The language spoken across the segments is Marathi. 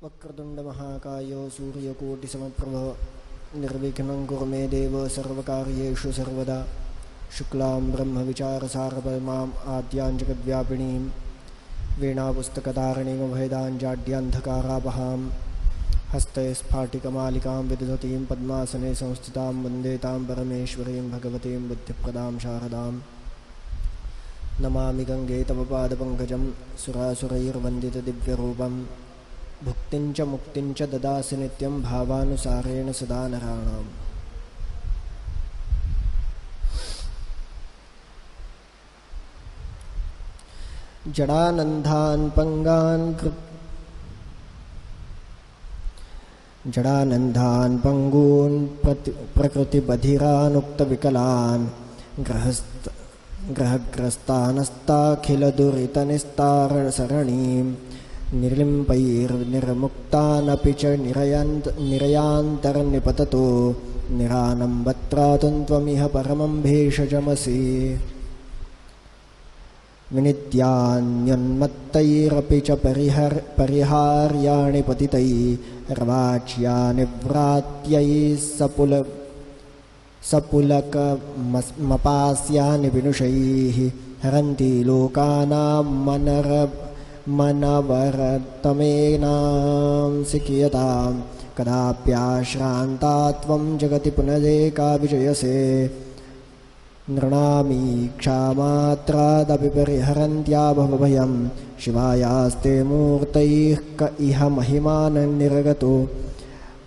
वक्रतुंड महाकाय सूर्यकोटिसमप्रभ निर्विघ्नं कुरु मे देव सर्वकार्येषु सर्वदा शुक्लां ब्रह्मविचारसारपरमाम् आद्यां जगद्व्यापिनीं वीणापुस्तकधारिणीं भेदाञ्जाड्यान्धकारापहां हस्ते स्फाटिकमालिकां विदधतीं पद्मासने संस्थितां वन्दे तां परमेश्वरीं भगवतीं बुद्धिप्रदां शारदां नमामि गंगे तव पादपङ्कजं सुरासुरैर्वन्दितदिव्यरूपं भुक्तिं च मुक्तिं च ददासि नित्यं भावानुसारेण सदा नराणाम्। जडानन्धान् पङ्गून् प्रकृतिबधिरानुक्तविकलान् ग्रहग्रस्तानस्ताखिलदुरितनिस्तारसरणीं निर्लिम्पैर्निर्मुक्तानपि च निरयान्तर्निपततो निरानम्बत्रातुं त्वमिह परमं भेषजमसि विनित्यान्योन्मत्तैरपि च परिहार्याणि पतितैर्वाच्यानि व्रात्यैः सपुलकमपास्यानि विनुषैः हरन्ति लोकानां मनवरतमेनांसि कियतां कदाप्याश्रान्ता त्वं जगति पुनरेका विजयसे नृणामी क्षामात्रादपि परिहरन्त्या भवभयं शिवायास्ते मूर्तैः क इह महिमानन्निर्गतो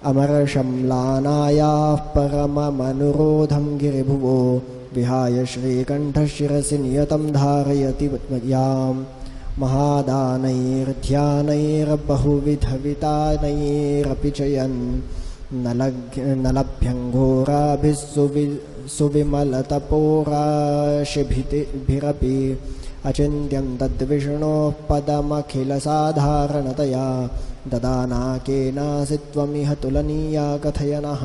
अमरशम्लानायाः परममनुरोधं गिरिभुवो विहाय श्रीकण्ठशिरसि नियतं धारयति पद्मयां महादानैर्ध्यानैर्बहुविधवितानैरपि च नलभ्यङ्घोराभिः सुविमलतपोराशिभिरपि अचिन्त्यं तद्विष्णोः पदमखिलसाधारणतया ददानाकेनासि त्वमिह तुलनीया कथय नः।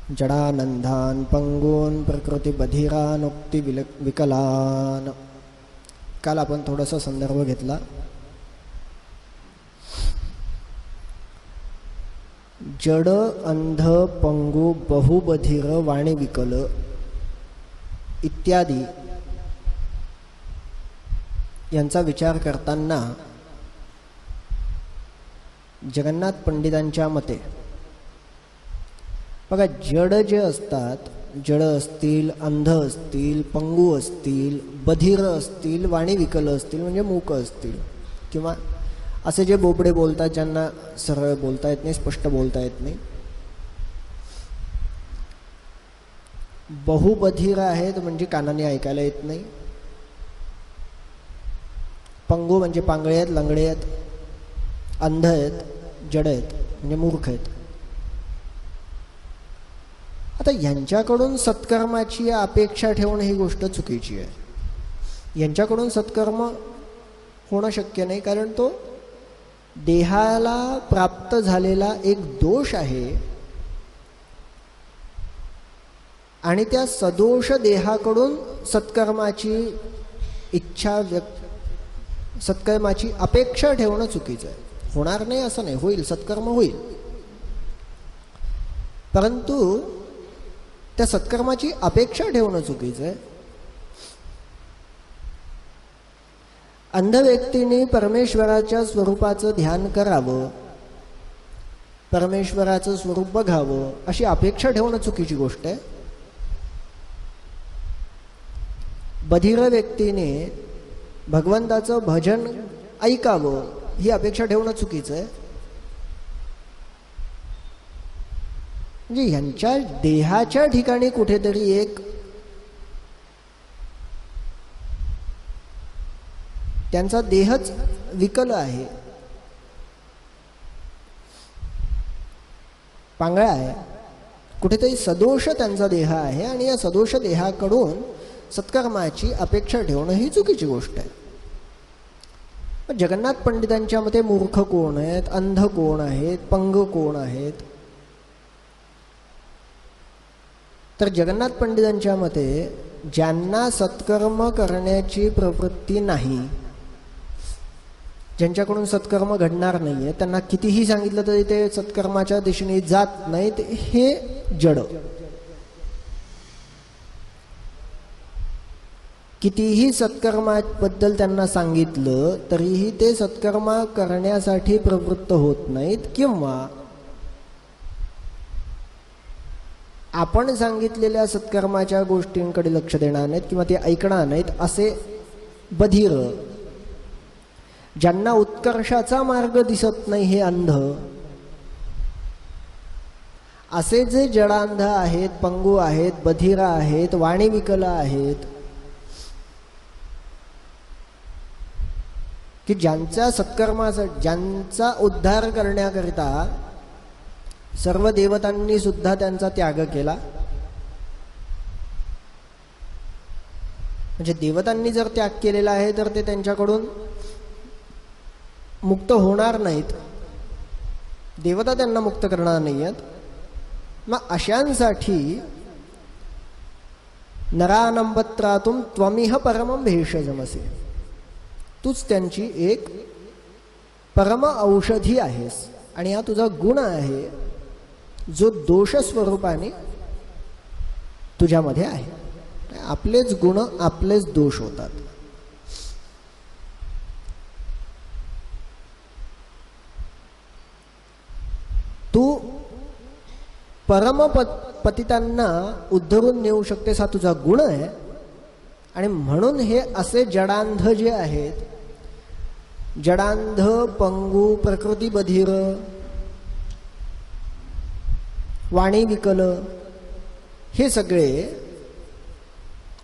जडानन्धान् पङ्गून् प्रकृतिबधिरानुक्तिविकलान्। काल आपण थोडासा संदर्भ घेतला. जड अंध पंगू बहुबधिर वाणीविकल इत्यादी यांचा विचार करताना जगन्नाथ पंडितांच्या मते बघा, जड जे असतात, जड असतील, अंध असतील, पंगू असतील, बधिर असतील, वाणीविकल असतील म्हणजे मूक असतील, किंवा असे जे बोबडे बोलतात, ज्यांना सरळ बोलता येत नाही, स्पष्ट बोलता येत नाही, बहुबधिर आहेत म्हणजे कानाने ऐकायला येत नाही, पंगू म्हणजे पांगळे आहेत, लंगडे आहेत, अंध आहेत, जड आहेत म्हणजे मूर्ख आहेत. आता यांच्याकडून सत्कर्माची अपेक्षा ठेवणं ही गोष्ट चुकीची आहे. यांच्याकडून सत्कर्म होणं शक्य नाही, कारण तो देहाला प्राप्त झालेला एक दोष आहे आणि त्या सदोष देहाकडून सत्कर्माची इच्छा सत्कर्माची अपेक्षा ठेवणं चुकीचं आहे. होणार नाही असं नाही, होईल, सत्कर्म होईल, परंतु त्या सत्कर्माची अपेक्षा ठेवणं चुकीचं आहे. अंध व्यक्तीने परमेश्वराच्या स्वरूपाचं ध्यान करावं, परमेश्वराचं स्वरूप बघावं अशी अपेक्षा ठेवणं चुकीची गोष्ट आहे. बधिर व्यक्तीने भगवंताचं भजन ऐकावं ही अपेक्षा ठेवणं चुकीचं आहे. म्हणजे ह्यांच्या देहाच्या ठिकाणी कुठेतरी एक त्यांचा देहच विकल आहे, पांगळा आहे, कुठेतरी सदोष त्यांचा देह आहे आणि या सदोष देहाकडून सत्कर्माची अपेक्षा ठेवणं ही चुकीची गोष्ट आहे. जगन्नाथ पंडितांच्या मते मूर्ख कोण आहेत, अंध कोण आहेत, पंग कोण आहेत, तर जगन्नाथ पंडितांच्या मते ज्यांना सत्कर्म करण्याची प्रवृत्ती नाही, ज्यांच्याकडून सत्कर्म घडणार नाहीये, त्यांना कितीही सांगितलं तरी ते सत्कर्माच्या दिशेने जात नाहीत, हे जड. कितीही सत्कर्माबद्दल त्यांना सांगितलं तरीही ते सत्कर्म करण्यासाठी प्रवृत्त होत नाहीत, किंवा आपण सांगितलेल्या सत्कर्माच्या गोष्टींकडे लक्ष देणार नाहीत किंवा ते ऐकणार नाहीत, असे बधिर, ज्यांना उत्कर्षाचा मार्ग दिसत नाही, हे अंध, असे जे जडांध आहेत, पंगू आहेत, बधिर आहेत, वाणी विकल आहेत, की ज्यांच्या सत्कर्मासाठी, ज्यांचा उद्धार करण्याकरिता सर्व देवतांनी सुद्धा त्यांचा त्याग केला. म्हणजे देवतांनी जर त्याग केलेला आहे तर ते त्यांच्याकडून मुक्त होणार नाहीत, देवता त्यांना मुक्त करणार नाही आहेत. मग अशांसाठी नरानंबत्रातून त्वमिह परमं भेषजमसे, तूच त्यांची एक परम औषधी आहेस, आणि हा तुझा गुण आहे जो दोष स्वरूपाने तुझ्यामध्ये आहे. आपलेच गुण आपलेच दोष होतात. तू परमपतितांना उद्धरून नेऊ शकतेस, हा तुझा गुण आहे. आणि म्हणून हे असे जडांध जे आहेत, जडांध, पंगू, प्रकृती बधिर, वाणी विकल, हे सगळे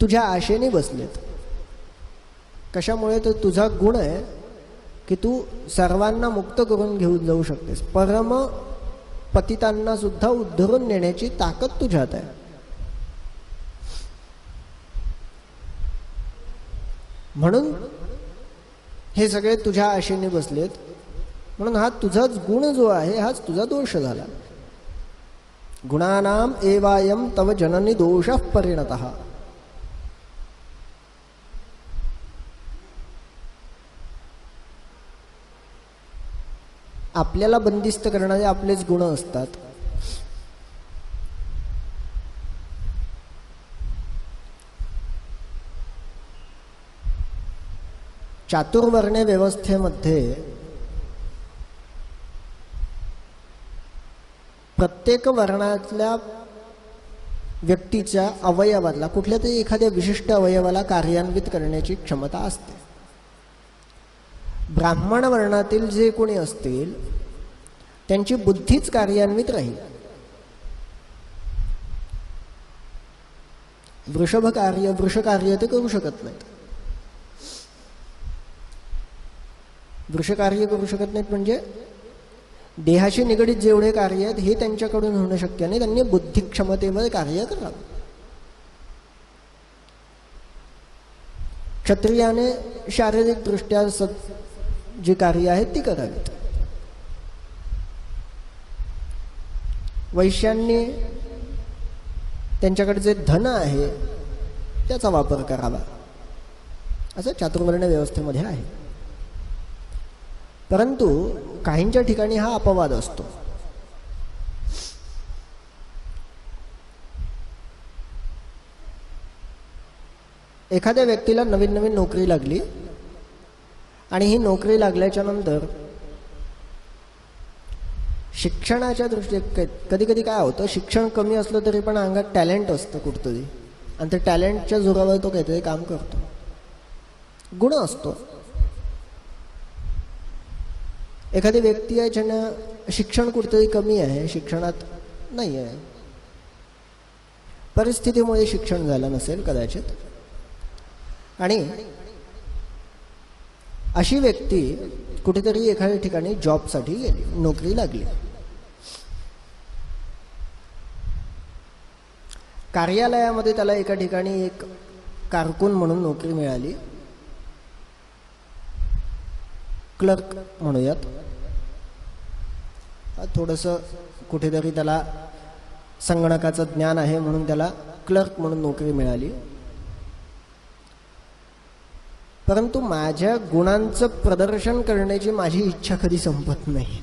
तुझ्या आशेने बसलेत. कशामुळे? तर तुझा गुण आहे की तू सर्वांना मुक्त करून घेऊन जाऊ शकतेस. परम पतितांना सुद्धा उद्धरून नेण्याची ताकद तुझ्यात आहे. म्हणून हे सगळे तुझ्या आशेने बसलेत. म्हणून हा तुझाच गुण जो आहे, हाच तुझा दोष झाला. गुणानाम एवायम तव जननी दोषः परिणतः. आपल्याला बंदिस्त करणारे आपलेच गुण असतात. चातुर्वर्ण व्यवस्थेमध्ये प्रत्येक वर्णातल्या व्यक्तीच्या अवयवाला, कुठल्या तरी एखाद्या विशिष्ट अवयवाला कार्यान्वित करण्याची क्षमता असते. ब्राह्मण वर्णातील जे कोणी असतील त्यांची बुद्धीच कार्यान्वित राहील. वृषकार्य ते करू शकत नाहीत. वृषकार्य करू शकत नाहीत म्हणजे देहाशी निगडीत जेवढे कार्य आहेत हे त्यांच्याकडून होणं शक्य नाही. त्यांनी बुद्धी क्षमतेवर कार्य करावं. क्षत्रियाने शारीरिक दृष्ट्या जी कार्य आहेत ती करावीत. वैश्यांनी त्यांच्याकडे जे धन आहे त्याचा वापर करावा, असं चातुर्वर्ण व्यवस्थेमध्ये आहे. परंतु काहींच्या ठिकाणी हा अपवाद असतो. एखाद्या व्यक्तीला नवीन नवीन नोकरी लागली आणि ही नोकरी लागल्याच्या नंतर शिक्षणाच्या दृष्टीने कधी कधी काय होतं, शिक्षण कमी असलं तरी पण अंगात टॅलेंट असतं कुठतरी, आणि त्या टॅलेंटच्या जोरावर तो काहीतरी काम करतो. गुण असतो. एखादी व्यक्ती आहे ज्यांना शिक्षण कुठतरी कमी आहे, शिक्षणात नाही आहे, परिस्थितीमुळे शिक्षण झालं नसेल कदाचित, आणि अशी व्यक्ती कुठेतरी एखाद्या ठिकाणी जॉबसाठी गेली, नोकरी लागली. कार्यालयामध्ये त्याला एका ठिकाणी एक कारकून म्हणून नोकरी मिळाली, क्लर्क म्हणूयात. थोडंसं कुठेतरी त्याला संगणकाचं ज्ञान आहे म्हणून त्याला क्लर्क म्हणून नोकरी मिळाली. परंतु माझ्या गुणांचं प्रदर्शन करण्याची माझी इच्छा कधी संपत नाही.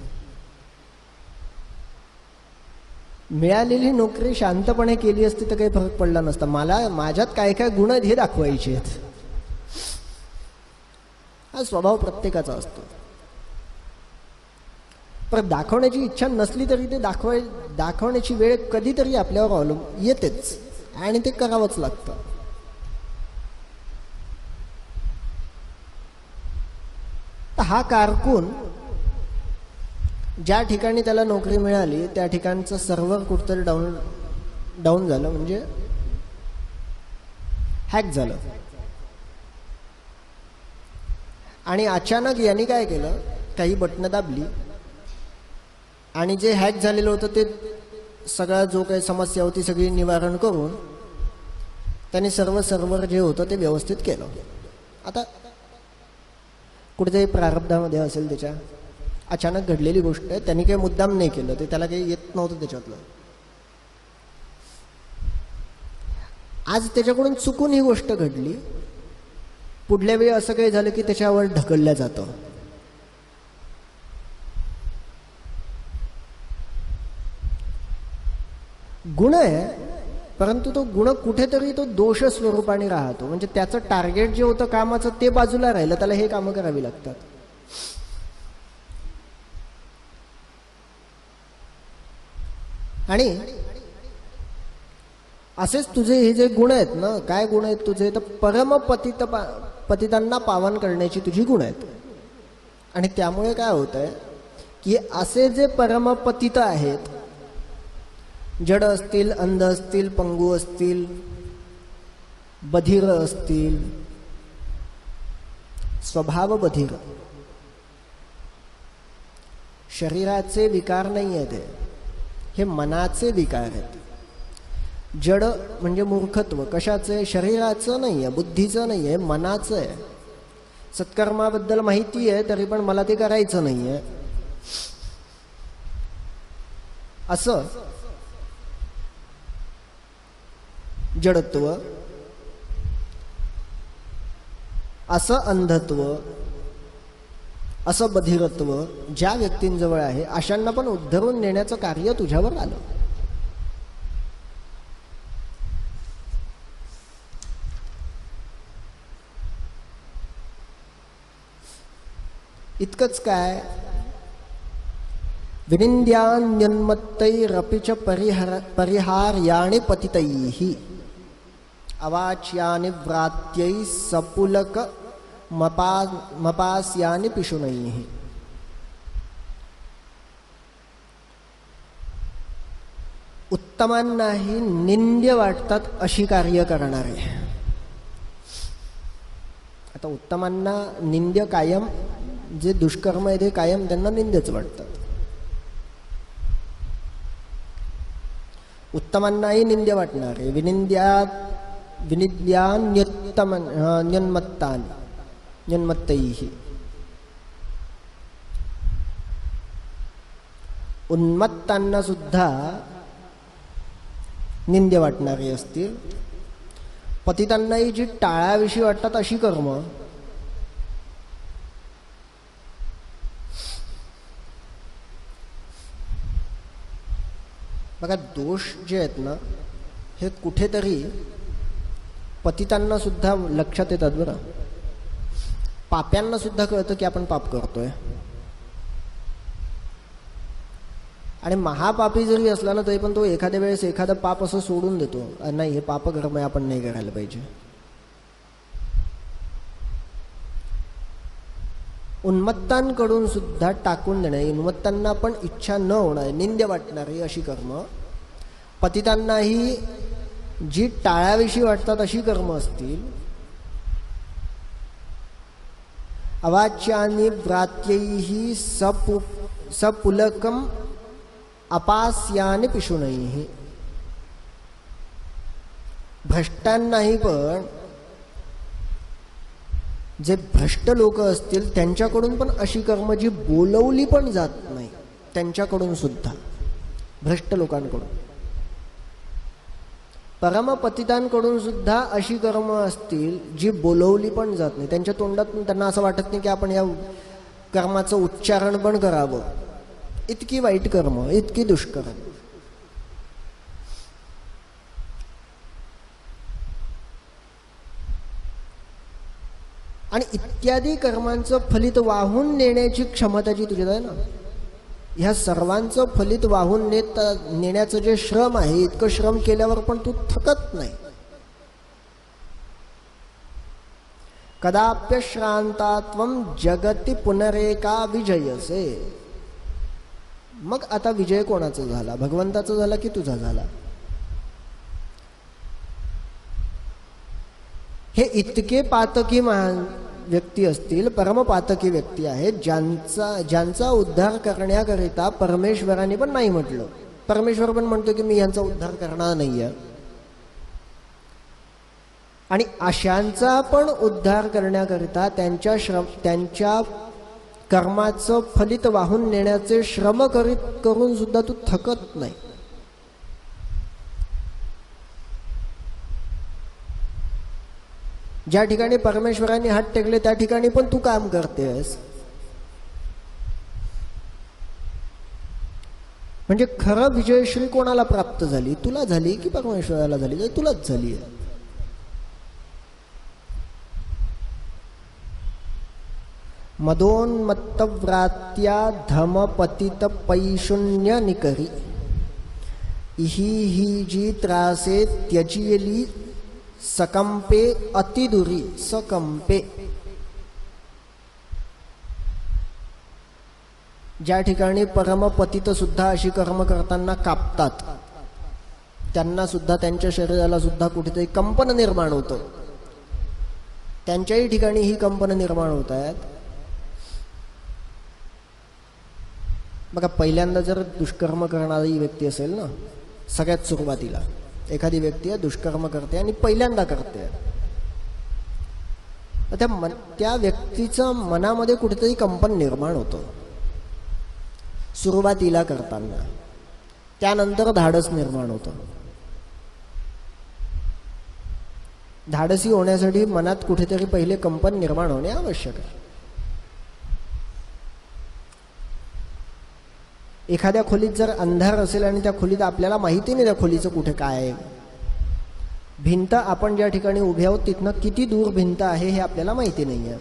मिळालेली नोकरी शांतपणे केली असती तर काही फरक पडला नसता. मला माझ्यात काय काय गुण आहेत हे दाखवायचे आहेत. हा स्वभाव प्रत्येकाचा असतो. पण दाखवण्याची इच्छा नसली तरी ते दाखवण्याची वेळ कधीतरी आपल्यावर येतेच आणि ते करावंच लागतं. हा कारकून ज्या ठिकाणी त्याला नोकरी मिळाली त्या ठिकाणचं सर्व्हर कुठतरी डाऊन झालं, म्हणजे हॅक झालं. आणि अचानक यांनी काय केलं, काही बटणं दाबली आणि जे हॅक झालेलं होतं ते सगळा जो काही समस्या होती सगळी निवारण करून त्यांनी सर्व सर्व्हर जे होतं ते व्यवस्थित केलं. आता कुठेतरी प्रारब्धामध्ये असेल त्याच्या, अचानक घडलेली गोष्ट आहे, त्यांनी काही मुद्दाम नाही केलं, ते त्याला काही येत नव्हतं त्याच्यातलं. आज त्याच्याकडून चुकून ही गोष्ट घडली, पुढल्या वेळी असं काही झालं की त्याच्यावर ढकललं जातं. गुण आहे, परंतु तो गुण कुठेतरी तो दोष स्वरूपाने राहतो. म्हणजे त्याचं टार्गेट जे होतं कामाचं ते बाजूला राहिलं, त्याला हे कामं करावी लागतात. आणि असेच तुझे हे जे गुण आहेत ना, काय गुण आहेत तुझे, तर पतितांना पावन करण्याची तुझी गुण आहेत. आणि त्यामुळे काय होत आहे की असे जे परमपतित आहेत, जड असतील, अंध असतील, पंगू असतील, बधिर असतील, स्वभाव बधिर, शरीराचे विकार नाही आहेत, हे मनाचे विकार आहेत. जड म्हणजे मूर्खत्व, कशाचे, शरीराचं नाही आहे, बुद्धीचं नाही आहे, मनाचं आहे. सत्कर्माबद्दल माहिती आहे तरी पण मला ते करायचं नाही आहे, असं जडत्व, असं अंधत्व, असं बधिरत्व ज्या व्यक्तींजवळ आहे अशांना पण उद्धरून नेण्याचं कार्य तुझ्यावर आलं. इतकंच काय, विनिंद्यान्यन्मत्तैरपि च परिहार्याणि पतितैः अवाच्यानि व्रात्यैः सपुलक मपास्यानि पिशुनैः. उत्तमांनाही निंद्य वाटतात अशी कार्य करणारे. आता उत्तमांना निंद्य कायम, जे दुष्कर्म आहे ते कायम त्यांना निंद्यच वाटतात. उत्तमांनाही निंद्य वाटणारे विनिंद्यान्यन्मत्तैः, उन्मत्तांना सुद्धा निंद्य वाटणारे असतील. पतितांनाही जी टाळाविषयी वाटतात अशी कर्म, बघा दोष जे आहेत ना हे कुठेतरी पतितांना सुद्धा लक्षात येतात बरं. पाप्यांना सुद्धा कळतं की आपण पाप करतोय. आणि महापापी जरी असला ना तरी पण तो एखाद्या वेळेस एखादं पाप असं सोडून देतो, नाही हे पापकर्म आहे, आपण नाही करायला पाहिजे. उन्मत्तांकडून सुद्धा टाकून देणे, उन्मत्तांना पण इच्छा न होणार, निंद्य वाटणारी अशी कर्म, पतितांनाही जी टाळाविषयी वाटतात अशी कर्म असतील. अवाच्यानि व्रात्यैः सपुलकम अपास्यानि पिशुनैः. भ्रष्टांनाही पण, जे भ्रष्ट लोक असतील त्यांच्याकडून पण अशी कर्म जी बोलवली पण जात नाही, त्यांच्याकडून सुद्धा, भ्रष्ट लोकांकडून परमपतितांकडून सुद्धा अशी कर्म असतील जी बोलवली पण जात नाही, त्यांच्या तोंडातून त्यांना असं वाटत नाही की आपण या कर्माचं उच्चारण पण करावं. इतकी वाईट कर्म, इतकी दुष्कर्म. आणि इत्यादी कर्मांचं फलित वाहून नेण्याची क्षमता जी तुझ्यात आहे ना, ह्या सर्वांचं फलित वाहून नेण्याचं जे श्रम आहे, इतकं श्रम केल्यावर पण तू थकत नाही. कदाप्यश्रांतात्वं जगती पुनरेका विजयसे. मग आता विजय कोणाचा झाला? भगवंताचा झाला की तुझा झाला? हे इतके पातकी महान व्यक्ती असतील, परमपातकी व्यक्ती आहेत, ज्यांचा उद्धार करण्याकरिता परमेश्वराने पण नाही म्हटलं. परमेश्वर पण म्हणतो की मी यांचा उद्धार करणार नाहीये. आणि अशांचा पण उद्धार करण्याकरिता त्यांच्या कर्माचं फलित वाहून नेण्याचे श्रम करून सुद्धा तू थकत नाही. ज्या ठिकाणी परमेश्वराने हात टेकले त्या ठिकाणी पण तू काम करतेस. म्हणजे खरं विजयश्री कोणाला प्राप्त झाली? तुला झाली की परमेश्वराला झाली? तुलाच झाली आहे. मदोन्मत्तव्रात्या धमपतित पैशून्य निकरी ही जी त्रासे त्यजियली सकंपे अतिदुरी सकंपे. ज्या ठिकाणी परमपतित सुद्धा अशी कर्म करताना कापतात, त्यांना सुद्धा, त्यांच्या शरीराला सुद्धा कुठेतरी कंपन निर्माण होतं. त्यांच्याही ठिकाणी ही कंपन निर्माण होत आहेत. बघा, पहिल्यांदा जर दुष्कर्म करणारी व्यक्ती असेल ना, सगळ्यात सुरुवातीला एखादी व्यक्ती दुष्कर्म करते आणि पहिल्यांदा करते, त्या व्यक्तीचं मनामध्ये कुठेतरी कंपन निर्माण होतं सुरुवातीला करताना. त्यानंतर धाडस निर्माण होतं. धाडसी होण्यासाठी मनात कुठेतरी पहिले कंपन निर्माण होणे आवश्यक आहे. एखाद्या खोलीत जर अंधार असेल आणि त्या खोलीत आपल्याला माहिती नाही त्या खोलीचं कुठे काय आहे, भिंत आपण ज्या ठिकाणी उभे आहोत तिथनं किती दूर भिंत आहे हे आपल्याला माहिती नाही आहे.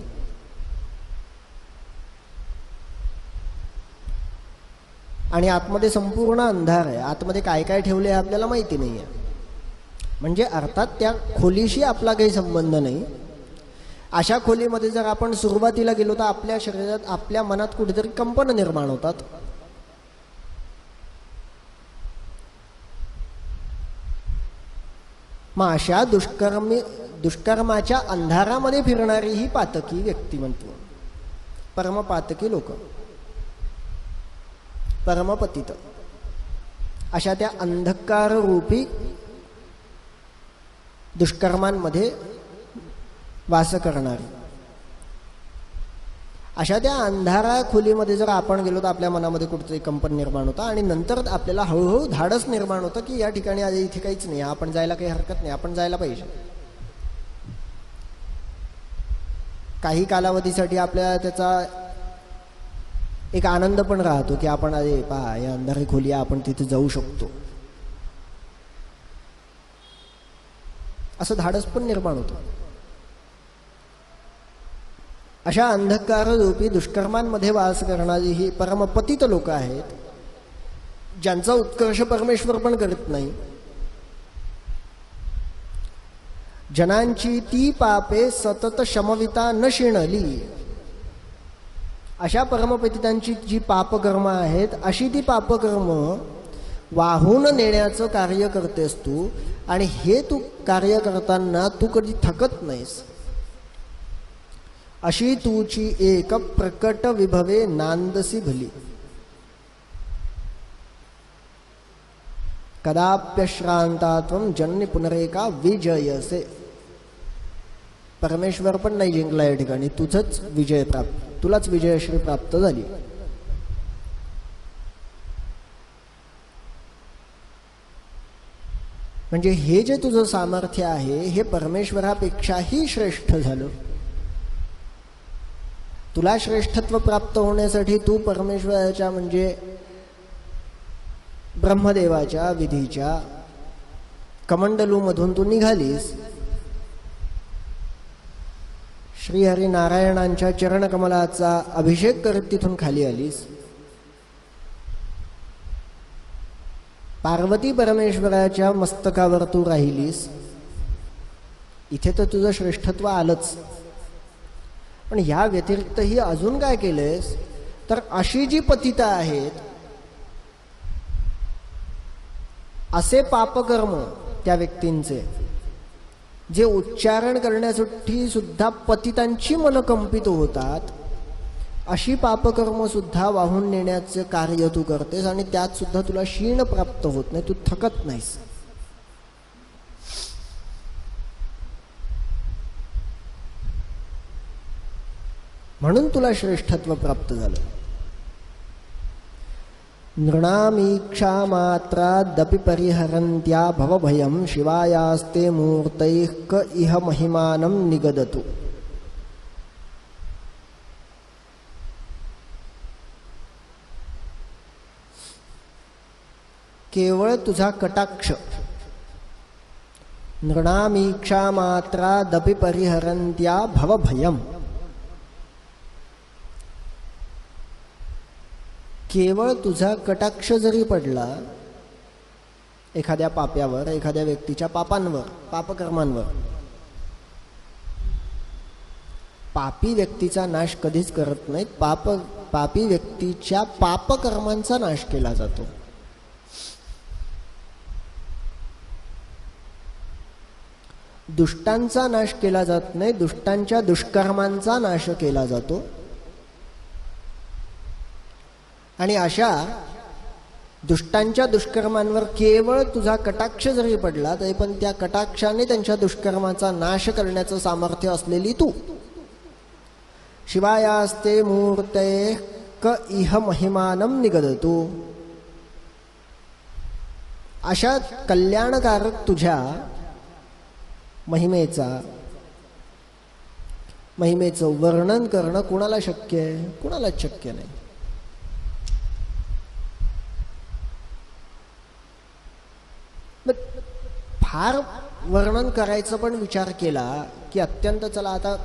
आणि आतमध्ये संपूर्ण अंधार आहे, आतमध्ये काय काय ठेवले हे आपल्याला माहिती नाही आहे. म्हणजे अर्थात त्या खोलीशी आपला काही संबंध नाही. अशा खोलीमध्ये जर आपण सुरुवातीला गेलो तर आपल्या शरीरात, आपल्या मनात कुठेतरी कंपन निर्माण होतात. मग अशा दुष्कर्माच्या अंधारामध्ये फिरणारी ही पातकी व्यक्तिमत्व, परमपातकी लोक, परमपतित, अशा त्या अंधकार रूपी दुष्कर्मांमध्ये वास करणारी, अशा त्या अंधारा खोलीमध्ये जर आपण गेलो तर आपल्या मनामध्ये कुठेतरी कंपन निर्माण होतं आणि नंतर आपल्याला हळूहळू धाडस निर्माण होतं की या ठिकाणी आज इथे काहीच नाही, आपण जायला काही हरकत नाही, आपण जायला पाहिजे. काही कालावधीसाठी आपल्याला त्याचा एक आनंद पण राहतो की आपण अरे पहा या अंधारी खोली, आपण तिथे जाऊ शकतो, असं धाडस पण निर्माण होतं. अशा अंधकार रूपी दुष्कर्मांमध्ये वास करणारी ही परमपतित लोक आहेत, ज्यांचा उत्कर्ष परमेश्वर पण करत नाही. जनांची ती पापे सतत शमविता न शिणली. अशा परमपतितांची जी पापकर्म आहेत, अशी ती पापकर्म वाहून नेण्याचं कार्य करतेस तू. आणि हे तू कार्य करताना तू कधी थकत नाहीस. अशी तुची एक प्रकट विभवे नांदसी भली. कदाप्यश्रांतात्वं जन्य पुनरेका विजयसे. परमेश्वर पण नाही जिंकला या ठिकाणी, तुझंच विजय प्राप्त, तुलाच विजयश्री प्राप्त झाली. म्हणजे हे जे तुझं सामर्थ्य आहे हे परमेश्वरापेक्षाही श्रेष्ठ झालं. तुला श्रेष्ठत्व प्राप्त होण्यासाठी तू परमेश्वराच्या म्हणजे ब्रह्मदेवाच्या विधीच्या कमंडलूमधून तू निघालीस. श्रीहरिनारायणांच्या चरणकमलाचा अभिषेक करत तिथून खाली आलीस. पार्वती परमेश्वराच्या मस्तकावर तू राहिलीस. इथे तर तुझं श्रेष्ठत्व आलंच. पण ह्या व्यतिरिक्तही अजून काय केलंयस तर अशी जी पतिता आहेत असे पापकर्म त्या व्यक्तींचे जे उच्चारण करण्यासाठी सुद्धा पतितांची मन कंपित होतात, अशी पापकर्म सुद्धा वाहून नेण्याचे कार्य तू करतेस आणि त्यात सुद्धा तुला क्षीण प्राप्त होत नाही, तू थकत नाहीस. म्हणून तुला श्रेष्ठत्व प्राप्त झालं. नृणामीक्षा मात्रादपि परिहरन्त्या भवभयं शिवायास्ते मूर्तैः क इह महिमानं निगदतु. केवळ तुझा कटाक्ष. नृणामीक्षा मात्रादपि परिहरन्त्या भवभयं. केवळ तुझा कटाक्ष जरी पडला एखाद्या पाप्यावर, एखाद्या व्यक्तीच्या पापांवर, पापकर्मांवर, पापी व्यक्तीचा नाश कधीच करत नाहीत. पापी व्यक्तीच्या पापकर्मांचा नाश केला जातो. दुष्टांचा नाश केला जात नाही, दुष्टांच्या दुष्कर्मांचा नाश केला जातो. आणि अशा दुष्टांच्या दुष्कर्मांवर केवळ तुझा कटाक्ष जरी पडला तरी पण त्या कटाक्षाने त्यांच्या दुष्कर्माचा नाश करण्याचं सामर्थ्य असलेली तू. शिवायास्ते मूर्ते क इह महिमानं निगदतु. अशा कल्याणकारक तुझ्या महिमेचं वर्णन करणं कुणाला शक्य आहे? कुणालाच शक्य नाही. फार वर्णन करायचं पण विचार केला की अत्यंत चला आता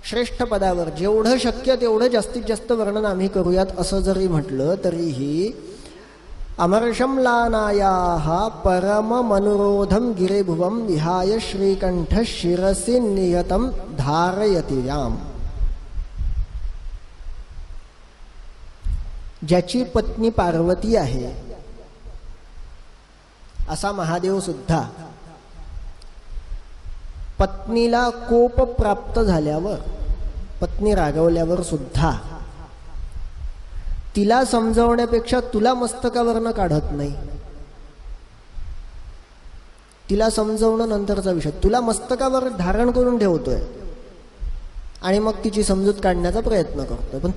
श्रेष्ठ पदावर जेवढं शक्य तेवढं जास्तीत जास्त वर्णन आम्ही करूयात असं जरी म्हटलं तरीही अमर्षम्लानायाः परम मनोरोधम गिरिभुवम विहाय श्रीकंठ शिरसि नियतम धारयति याम. ज्याची पत्नी पार्वती आहे असा महादेव सुद्धा पत्नीला कोप प्राप्त झाल्यावर, पत्नी रागवल्यावर सुद्धा तिला समजवण्यापेक्षा तुला मस्तकावरनं काढत नाही. तिला समजवणं नंतरचा विषय. तुला मस्तकावर धारण करून ठेवतोय आणि मग तिची समजूत काढण्याचा प्रयत्न करतोय, पण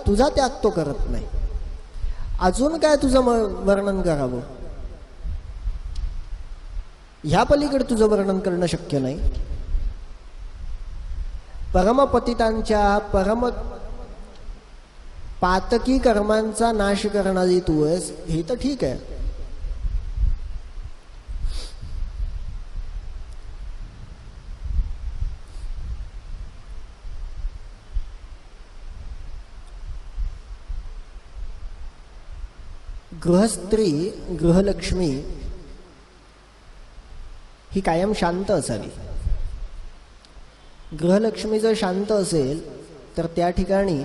तुझा त्याग तो करत नाही. अजून काय तुझं वर्णन करावं? ह्या पलीकडे तुझं वर्णन करणं शक्य नाही. परमपतितांच्या परम पातकी कर्मांचा नाश करणारी तू आहेस हे तर ठीक आहे. गृहस्त्री, गृहलक्ष्मी ही कायम शांत असावी. गृहलक्ष्मी जर शांत असेल तर त्या ठिकाणी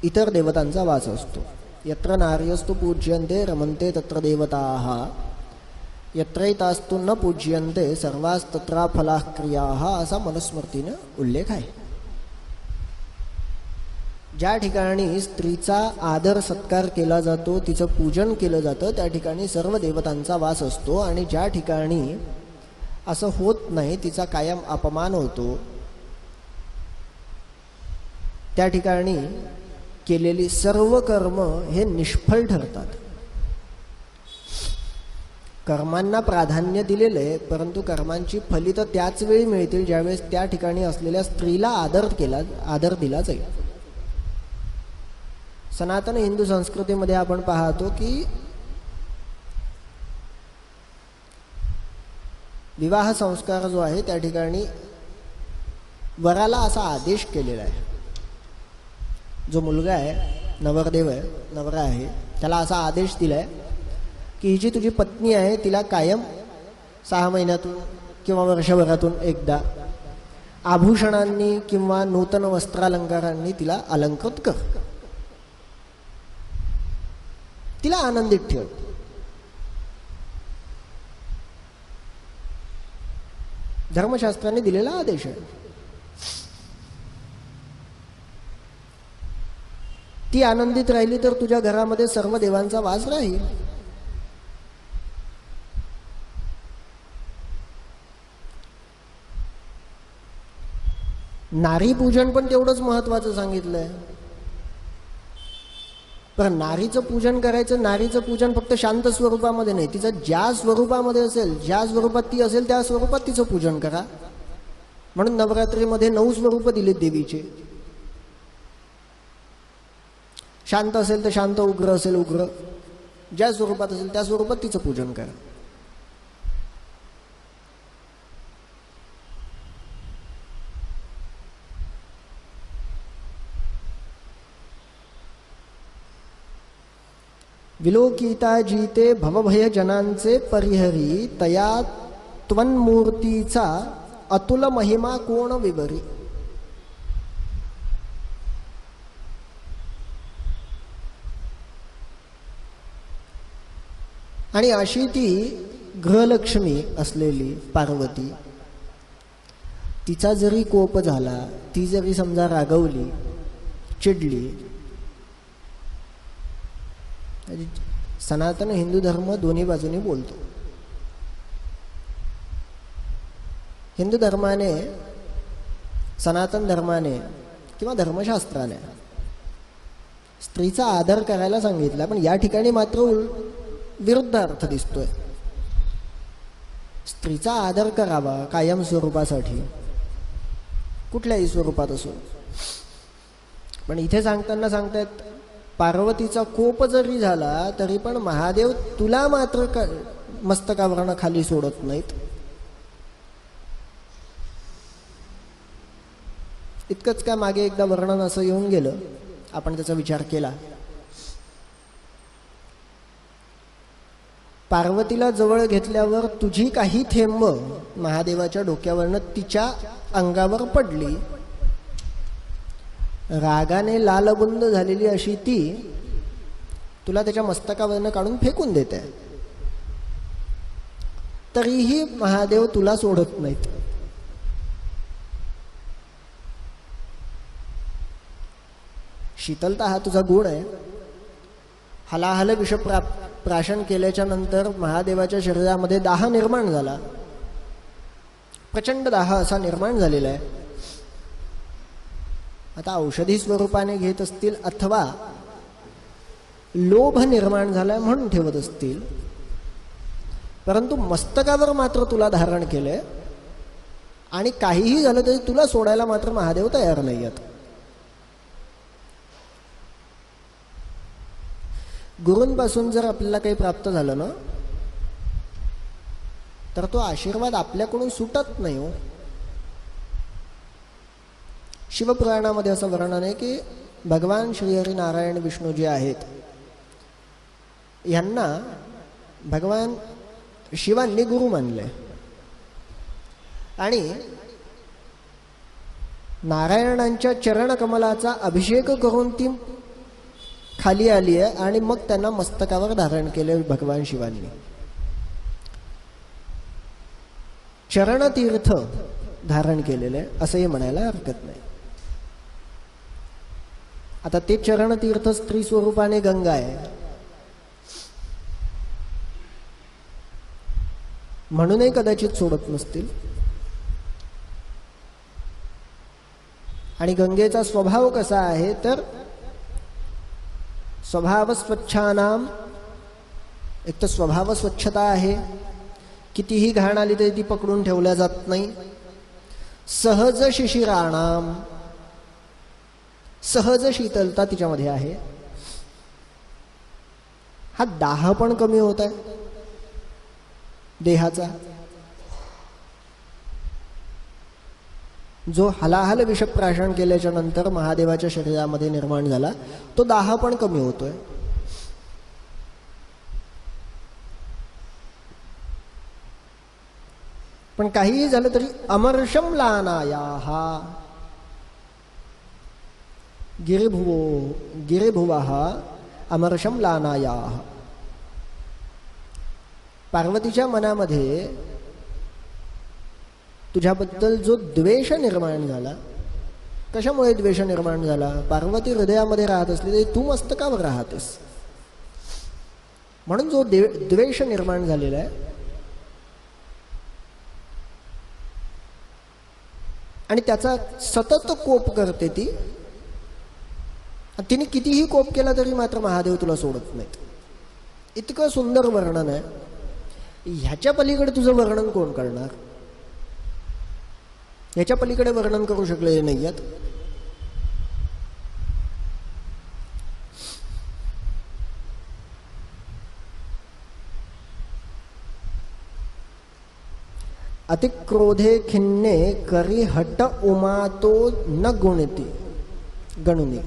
इतर देवतांचा वास असतो. यत्र नार्यस्तु पूज्यन्ते रमन्ते तत्र देवताः यत्रैतास्तु न पूज्यन्ते सर्वास्तत्रा फलाः क्रियाः असा मनुस्मृतीने उल्लेख आहे. ज्या ठिकाणी स्त्रीचा आदर सत्कार केला जातो, तिचं पूजन केलं जातं, त्या ठिकाणी सर्व देवतांचा वास असतो. आणि ज्या ठिकाणी असं होत नाही, तिचा कायम अपमान होतो, त्या ठिकाणी केलेली सर्व कर्म हे निष्फळ ठरतात. कर्मांना प्राधान्य दिलेलं आहे, परंतु कर्मांची फलितं त्याच वेळी मिळतील ज्यावेळेस त्या ठिकाणी असलेल्या स्त्रीला आदर दिला जाईल. सनातन हिंदू संस्कृतीमध्ये आपण पाहतो की विवाह संस्कार जो आहे त्या ठिकाणी वराला असा आदेश केलेला आहे, जो मुलगा आहे, नवरदेव आहे, नवरा आहे, त्याला असा आदेश दिलाय की ही जी तुझी पत्नी आहे तिला कायम 6 महिन्यातून किंवा वर्षभरातून एकदा आभूषणांनी किंवा नूतन वस्त्रालंकारांनी तिला अलंकृत कर, तिला आनंदित ठेव. धर्मशास्त्राने दिलेला आदेश आहे. ती आनंदित राहिली तर तुझ्या घरामध्ये सर्व देवांचा वास राहील. नारी पूजन पण तेवढंच महत्वाचं सांगितलंय. पण नारीचं पूजन करायचं, नारीचं पूजन फक्त शांत स्वरूपामध्ये नाही, तिचं ज्या स्वरूपामध्ये असेल, ज्या स्वरूपात ती असेल त्या स्वरूपात तिचं पूजन करा. म्हणून नवरात्रीमध्ये 9 स्वरूप दिलीत देवीचे. शांत असेल तर शांत, उग्र असेल उग्र, ज्या स्वरूपात असेल त्या स्वरूपात तिचं पूजन करा. विलोकिता जीते भवभय जनांचे परिहरी, तया त्वन्मूर्तीचा अतुल महिमा कोण विवरी. आणि अशी ती गृहलक्ष्मी असलेली पार्वती, तिचा जरी कोप झाला, ती जरी समजा रागवली, चिडली, सनातन हिंदू धर्म दोन्ही बाजूनी बोलतो. हिंदू धर्माने, सनातन धर्माने किंवा धर्मशास्त्राने स्त्रीचा आदर करायला सांगितला, पण या ठिकाणी मात्र विरुद्ध अर्थ दिसतोय. स्त्रीचा आदर करावा कायम स्वरूपासाठी, कुठल्याही स्वरूपात असो. पण इथे सांगताना सांगतायत पार्वतीचा कोप जरी झाला तरी पण महादेव तुला मात्र मस्तकावरनं खाली सोडत नाहीत. इतकंच काय मागे एकदा वर्णन असं येऊन गेलं, आपण त्याचा विचार केला. पार्वतीला जवळ घेतल्यावर तुझी काही थेंब महादेवाच्या डोक्यावरनं तिच्या अंगावर पडली. रागाने लालबुंद झालेली अशी ती तुला त्याच्या मस्तकावरनं काढून फेकून देते, तरीही महादेव तुला सोडत नाहीत. शीतलता हा तुझा गुण आहे. हलाहल विष प्राशन केल्याच्या नंतर महादेवाच्या शरीरामध्ये दाह निर्माण झाला, प्रचंड दाह असा निर्माण झालेला आहे. आता औषधी स्वरूपाने घेत असतील अथवा लोभ निर्माण झालाय म्हणून ठेवत असतील, परंतु मस्तकावर मात्र तुला धारण केलंय आणि काहीही झालं तरी तुला सोडायला मात्र महादेव तयार नाही आहेत. गुरूंपासून जर आपल्याला काही प्राप्त झालं ना, तर तो आशीर्वाद आपल्याकडून सुटत नाही हो. शिवपुराणामध्ये असं वर्णन आहे की भगवान श्रीहरी नारायण विष्णू जे आहेत, यांना भगवान शिवांनी गुरु मानले आणि नारायणांच्या चरणकमलाचा अभिषेक करून ती खाली आली आहे आणि मग त्यांना मस्तकावर धारण केले भगवान शिवांनी. चरणतीर्थ धारण केलेले असंही म्हणायला हरकत नाही. आता ते चरणतीर्थ स्त्री स्वरूपाने गंगा आहे, म्हणूनही कदाचित सोडत नसतील. आणि गंगेचा स्वभाव कसा आहे तर स्वभाव स्वच्छानाम एक तर स्वभाव स्वच्छता आहे, कितीही घाण आली तरी ती पकडून ठेवल्या जात नाही. सहज शिशिराणाम, सहज शीतलता तिच्यामध्ये आहे. हा दाह पण कमी होत आहे देहाचा. जो हलाहल विषप्राशन केल्याच्या नंतर महादेवाच्या शरीरामध्ये निर्माण झाला तो दाह पण कमी होतोय. पण काहीही झालं तरी अमर्षम लानायाः गिरिभुवः अमर्षम लानायाः. पार्वतीच्या मनामध्ये तुझ्याबद्दल जो द्वेष निर्माण झाला, कशामुळे द्वेष निर्माण झाला? पार्वती हृदयामध्ये राहत असली तरी तू मस्तकावर राहतेस, म्हणून जो द्वेष निर्माण झालेला आहे. आणि त्याचा सतत कोप करते ती. तिने कितीही कोप केला तरी मात्र महादेव तुला सोडत नाहीत. इतकं सुंदर वर्णन आहे. ह्याच्या पलीकडे तुझं वर्णन कोण करणार? ह्याच्या पलीकडे वर्णन करू शकलेले नाही आहेत. अतिक्रोधे खिन्ने करी हट उमातो न गणुनी.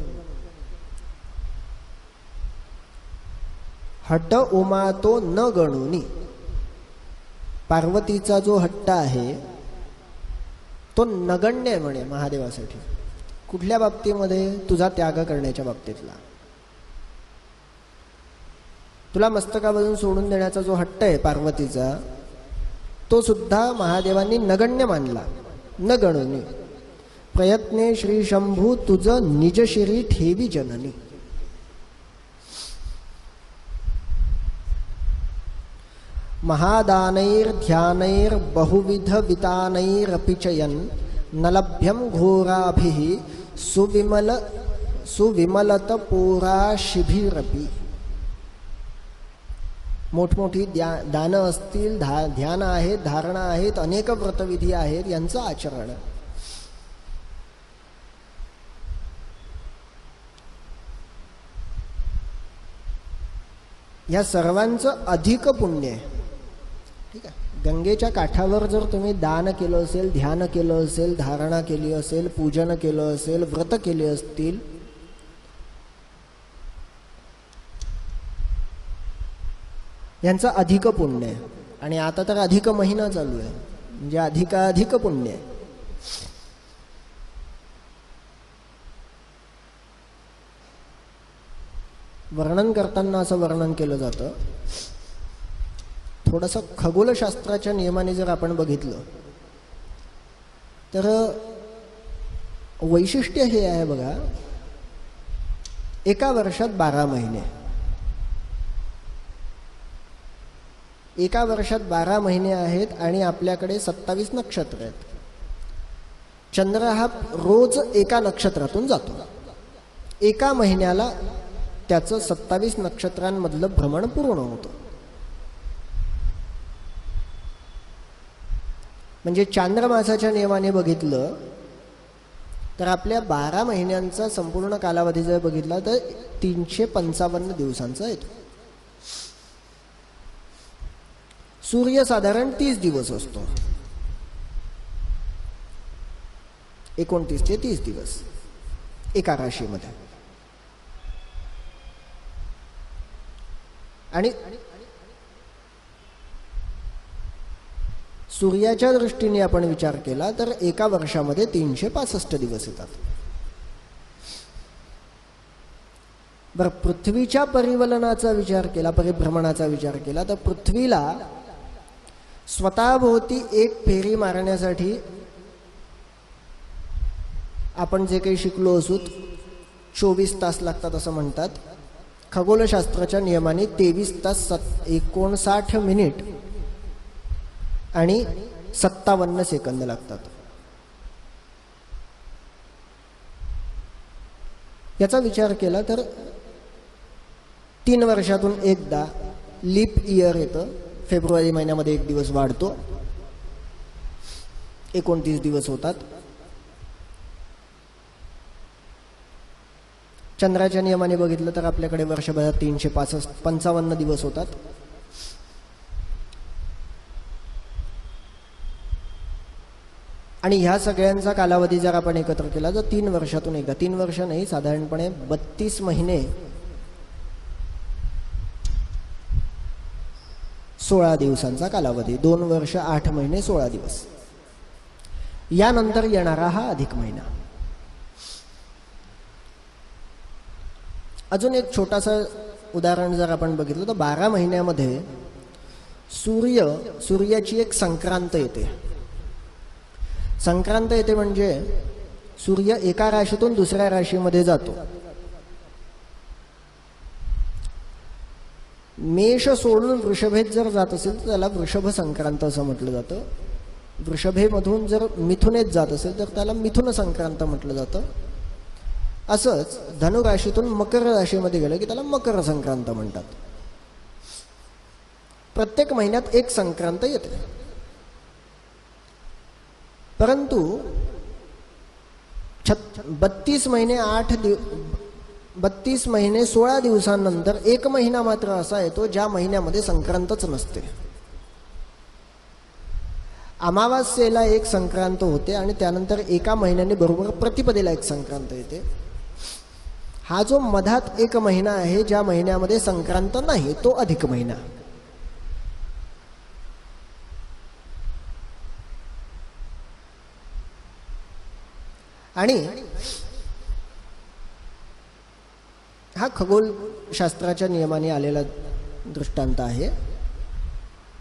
हट उमातो न गणुनी. पार्वतीचा जो हट्ट आहे तो नगण्य आहे म्हणे महादेवासाठी. कुठल्या बाबतीमध्ये? तुझा त्याग करण्याच्या बाबतीतला. तुला मस्तकावरून सोडून देण्याचा जो हट्ट आहे पार्वतीचा, तो सुद्धा महादेवांनी नगण्य मानला. न गणुनी प्रयत्ने श्री शंभू तुझ निजशिरी ठेवी जननी. महादानैर ध्यानैर बहुविध वितानैरपिचयन नलभ्यम घोराभिः सुविमलत पोराशिभिरपि. मोठमोठी दानं असतील, ध्यान आहेत, धारणा आहेत, अनेक व्रतविधी आहेत, यांचं आचरण. या सर्वांचं अधिक पुण्य आहे. ठीक आहे. गंगेच्या काठावर जर तुम्ही दान केलं असेल, ध्यान केलं असेल, धारणा केली असेल, पूजन केलं असेल, व्रत केले असतील, यांचं अधिक पुण्य आहे. आणि आता तर अधिक महिना चालू आहे, म्हणजे अधिक पुण्य आहे. वर्णन करताना असं वर्णन केलं जातं. थोडंसं खगोलशास्त्राच्या नियमाने जर आपण बघितलं तर वैशिष्ट्य हे आहे बघा, एका वर्षात 12 महिने. एका वर्षात 12 महिने आहेत आणि आपल्याकडे 27 नक्षत्र आहेत. चंद्र हा रोज एका नक्षत्रातून जातो. एका महिन्याला त्याचं 27 नक्षत्रांमधलं भ्रमण पूर्ण होतं. म्हणजे चांद्रमासाच्या नियमाने बघितलं तर आपल्या 12 महिन्यांचा संपूर्ण कालावधी जर बघितला तर 355 दिवसांचा येतो. सूर्य साधारण 30 दिवस असतो, 29 ते 30 दिवस एका राशीमध्ये. आणि सूर्याच्या दृष्टीने आपण विचार केला तर एका वर्षामध्ये 365 दिवस येतात. बरं, पृथ्वीच्या परिवलनाचा विचार केला, परिभ्रमणाचा विचार केला तर पृथ्वीला स्वतःभोवती एक फेरी मारण्यासाठी आपण जे काही शिकलो असू 24 तास लागतात असं म्हणतात. खगोलशास्त्राच्या नियमाने 23 तास 59 मिनिट आणि 57 सेकंद लागतात. याचा विचार केला तर 3 वर्षातून एकदा लीप इयर येतं, फेब्रुवारी महिन्यामध्ये 1 दिवस वाढतो, 29 दिवस होतात. चंद्राच्या नियमाने बघितलं तर आपल्याकडे वर्षभरात 355 दिवस होतात. आणि ह्या सगळ्यांचा कालावधी जर आपण एकत्र केला तर 3 वर्षातून एकदा, 3 वर्ष नाही, साधारणपणे 32 महिने 16 दिवसांचा कालावधी, 2 वर्ष 8 महिने 16 दिवस. यानंतर येणारा हा अधिक महिना. अजून एक छोटासा उदाहरण जर आपण बघितलं तर 12 महिन्यामध्ये सूर्याची एक संक्रांत येते. संक्रांत येते म्हणजे सूर्य एका राशीतून दुसऱ्या राशीमध्ये जातो. मेष सोडून वृषभेत जर जात असेल तर त्याला वृषभ संक्रांत असं म्हटलं जातं. वृषभेमधून जर मिथुनेत जात असेल तर त्याला मिथुन संक्रांत म्हटलं जातं. असंच धनुराशीतून मकर राशीमध्ये गेलं की त्याला मकर संक्रांत म्हणतात. प्रत्येक महिन्यात एक संक्रांत येते. परंतु 32 महिने 16 दिवसांनंतर एक महिना मात्र असा येतो ज्या महिन्यामध्ये संक्रांतच नसते. अमावास्येला एक संक्रांत होते आणि त्यानंतर एका महिन्याने बरोबर प्रतिपदेला एक संक्रांत येते. हा जो मधात एक महिना आहे ज्या महिन्यामध्ये संक्रांत नाही तो अधिक महिना. आणि हा खगोलशास्त्राच्या नियमाने आलेला दृष्टांत आहे.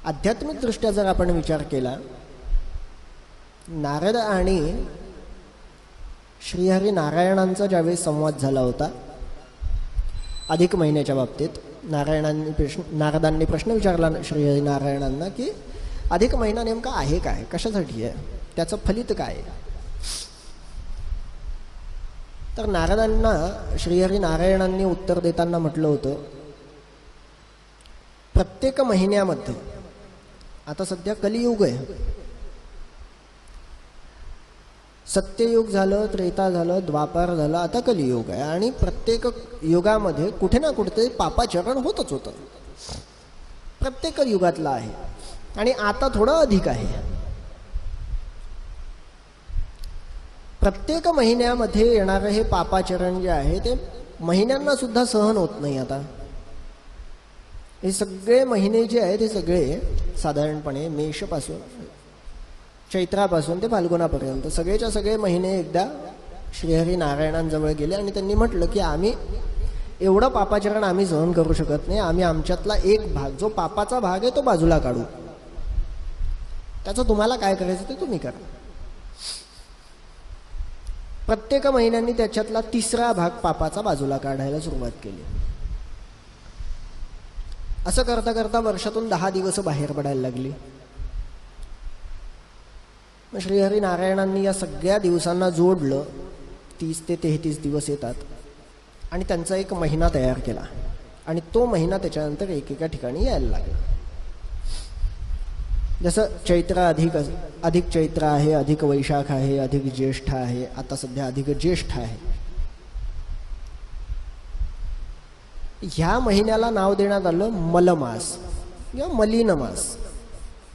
आध्यात्मिक दृष्ट्या जर आपण विचार केला, नारद आणि श्रीहरी नारायणांचा ज्यावेळेस संवाद झाला होता अधिक महिन्याच्या बाबतीत, नारदांनी प्रश्न विचारला श्रीहरी नारायणांना की अधिक महिना नेमका आहे काय, कशासाठी आहे, त्याचं फलित काय आहे. तर नारदांना श्रीहरी नारायणांनी उत्तर देताना म्हटलं होतं, प्रत्येक महिन्यामध्ये, आता सध्या कलियुग आहे, सत्ययुग झालं, त्रेता झालं, द्वापार झालं, आता कलियुग आहे. आणि प्रत्येक युगामध्ये कुठे ना कुठे पापाचरण होतच होतं, प्रत्येक युगातलं आहे. आणि आता थोडं अधिक आहे. प्रत्येक महिन्यामध्ये येणारं हे पापाचरण जे आहे ते महिन्यांना सुद्धा सहन होत नाही. आता हे सगळे महिने जे आहेत ते सगळे साधारणपणे मेषपासून, चैत्रापासून ते फाल्गुनापर्यंत सगळेच्या सगळे महिने एकदा श्रीहरी नारायणांजवळ गेले आणि त्यांनी म्हटलं की आम्ही एवढं पापाचरण आम्ही सहन करू शकत नाही, आम्ही आमच्यातला एक भाग, जो पापाचा भाग आहे तो बाजूला काढू, त्याचं तुम्हाला काय करायचं ते तुम्ही करा. प्रत्येक महिन्यांनी त्याच्यातला 3रा भाग पापाचा बाजूला काढायला सुरुवात केली. असं करता करता वर्षातून 10 दिवस बाहेर पडायला लागली. मग श्रीहरी नारायणांनी या सगळ्या दिवसांना जोडलं, 30 ते 33 दिवस येतात आणि त्यांचा एक महिना तयार केला. आणि तो महिना त्याच्यानंतर एकेका ठिकाणी यायला लागला. जसं चैत्र अधिक चैत्र आहे, अधिक वैशाख आहे, अधिक ज्येष्ठ आहे, आता सध्या अधिक ज्येष्ठ आहे. ह्या महिन्याला नाव देण्यात आलं मलमास किंवा मलिन मास.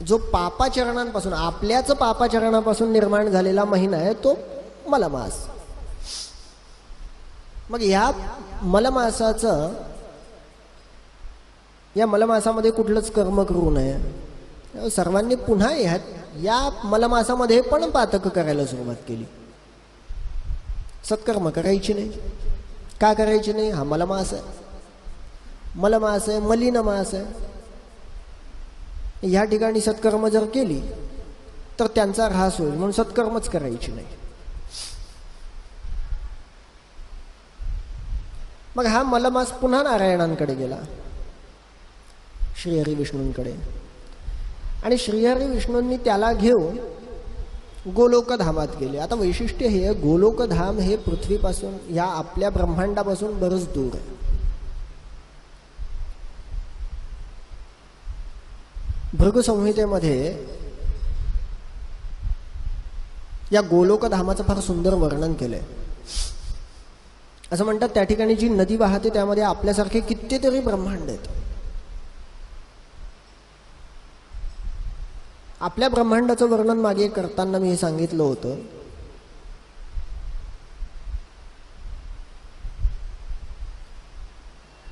जो पापाचरणांपासून, आपल्याच पापाचरणापासून निर्माण झालेला महिना आहे तो मलमास. मग या मलमासामध्ये कुठलंच कर्म करू नये. सर्वांनी पुन्हा या मलमासामध्ये पण पातक करायला सुरुवात केली. सत्कर्म करायची नाही. का करायची नाही? हा मलमास आहे, मलमास आहे, मलिन मास आहे. ह्या ठिकाणी सत्कर्म जर केली तर त्यांचा ऱ्हास होईल, म्हणून सत्कर्मच करायची नाही. मग हा मलमास पुन्हा नारायणांकडे गेला, श्रीहरी विष्णूंकडे. आणि श्रीहरी विष्णूंनी त्याला घेऊन गोलोकधामात गेले. आता वैशिष्ट्य हे, गोलोकधाम हे पृथ्वीपासून, या आपल्या ब्रह्मांडापासून बरंच दूर आहे. भृगुसंहितेमध्ये या गोलोकधामाचं फार सुंदर वर्णन केलंय. असं म्हणतात त्या ठिकाणी जी नदी वाहते त्यामध्ये आपल्यासारखे कितीतरी ब्रह्मांड आहेत. आपल्या ब्रह्मांडाचं वर्णन मागे करताना मी हे सांगितलं होतं,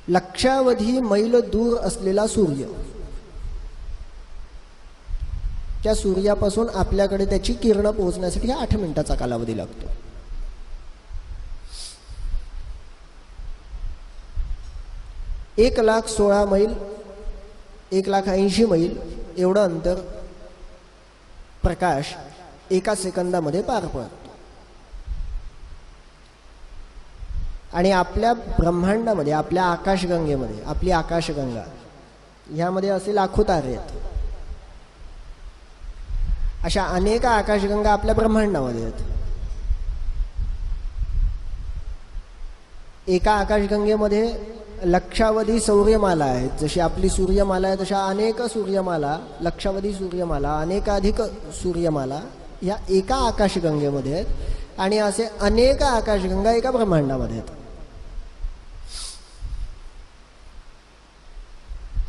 लक्षावधी मैल दूर असलेला सूर्य, त्या सूर्यापासून आपल्याकडे त्याची किरणं पोहोचण्यासाठी 8 मिनिटाचा कालावधी लागतो. एक 1,16 मैल, 1,80,000 मैल एवढं अंतर प्रकाश एका सेकंदामध्ये पार पडतो. आणि आपल्या ब्रह्मांडामध्ये, आपल्या आकाशगंगेमध्ये, आपली आकाशगंगा ह्यामध्ये असे लाखो तारे आहेत. अशा अनेक आकाशगंगा आपल्या ब्रह्मांडामध्ये आहेत. एका आकाशगंगेमध्ये लक्षावधी सौर्यमाला आहेत. जशी आपली सूर्यमाला आहे तशा अनेक सूर्यमाला, लक्षावधी सूर्यमाला, अनेकाधिक सूर्यमाला या एका आकाशगंगेमध्ये आहेत. आणि असे अनेक आकाशगंगा एका ब्रह्मांडामध्ये आहेत.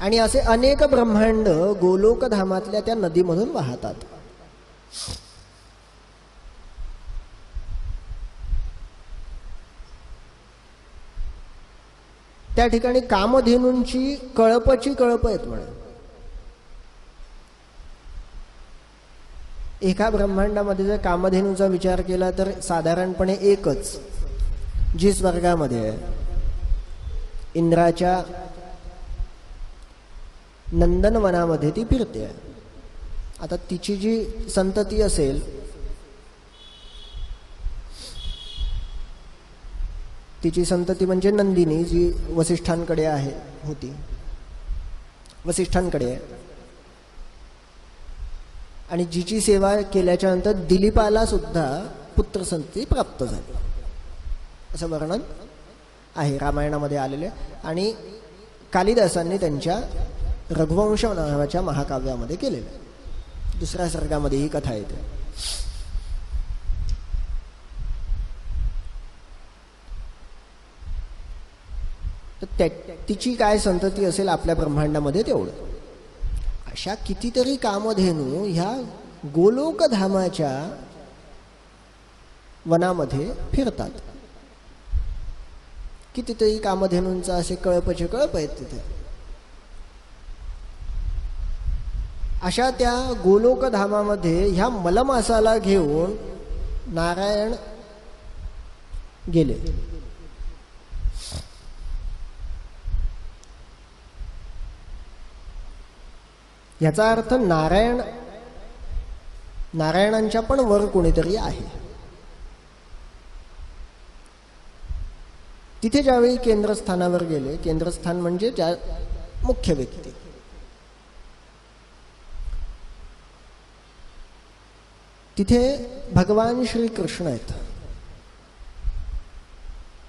आणि असे अनेक ब्रह्मांड गोलोकधामातल्या त्या नदीमधून वाहतात. त्या ठिकाणी कामधेनूंची कळपची कळप आहेत म्हणे. एका ब्रह्मांडामध्ये जर कामधेनूचा विचार केला तर साधारणपणे एकच, जी स्वर्गामध्ये आहे, इंद्राच्या नंदनवनामध्ये ती फिरते आहे. आता तिची जी संतती असेल, तिची संतती म्हणजे नंदिनी, जी वसिष्ठांकडे आहे, होती, वसिष्ठांकडे आहे. आणि जिची सेवा केल्याच्या नंतर दिलीपाला सुद्धा पुत्रसंतती प्राप्त झाली, असं वर्णन आहे रामायणामध्ये आलेले. आणि कालिदासांनी त्यांच्या रघुवंश नावाच्या महाकाव्यामध्ये केलेलं आहे. 2ऱ्या सर्गामध्ये ही कथा येते. तर तिची काय संतती असेल आपल्या ब्रह्मांडामध्ये तेवढं. अशा कितीतरी कामधेनू ह्या गोलोकधामाच्या वनामध्ये फिरतात. कितीतरी कामधेनूंचा असे कळपचे कळप आहेत तिथे. अशा त्या गोलोकधामामध्ये ह्या मलमासाला घेऊन नारायण गेले. याचा अर्थ नारायणांच्या पण वर कोणीतरी आहे. तिथे ज्यावेळी केंद्रस्थानावर गेले, केंद्रस्थान म्हणजे ज्या मुख्य व्यक्ती, तिथे भगवान श्रीकृष्ण आहेत.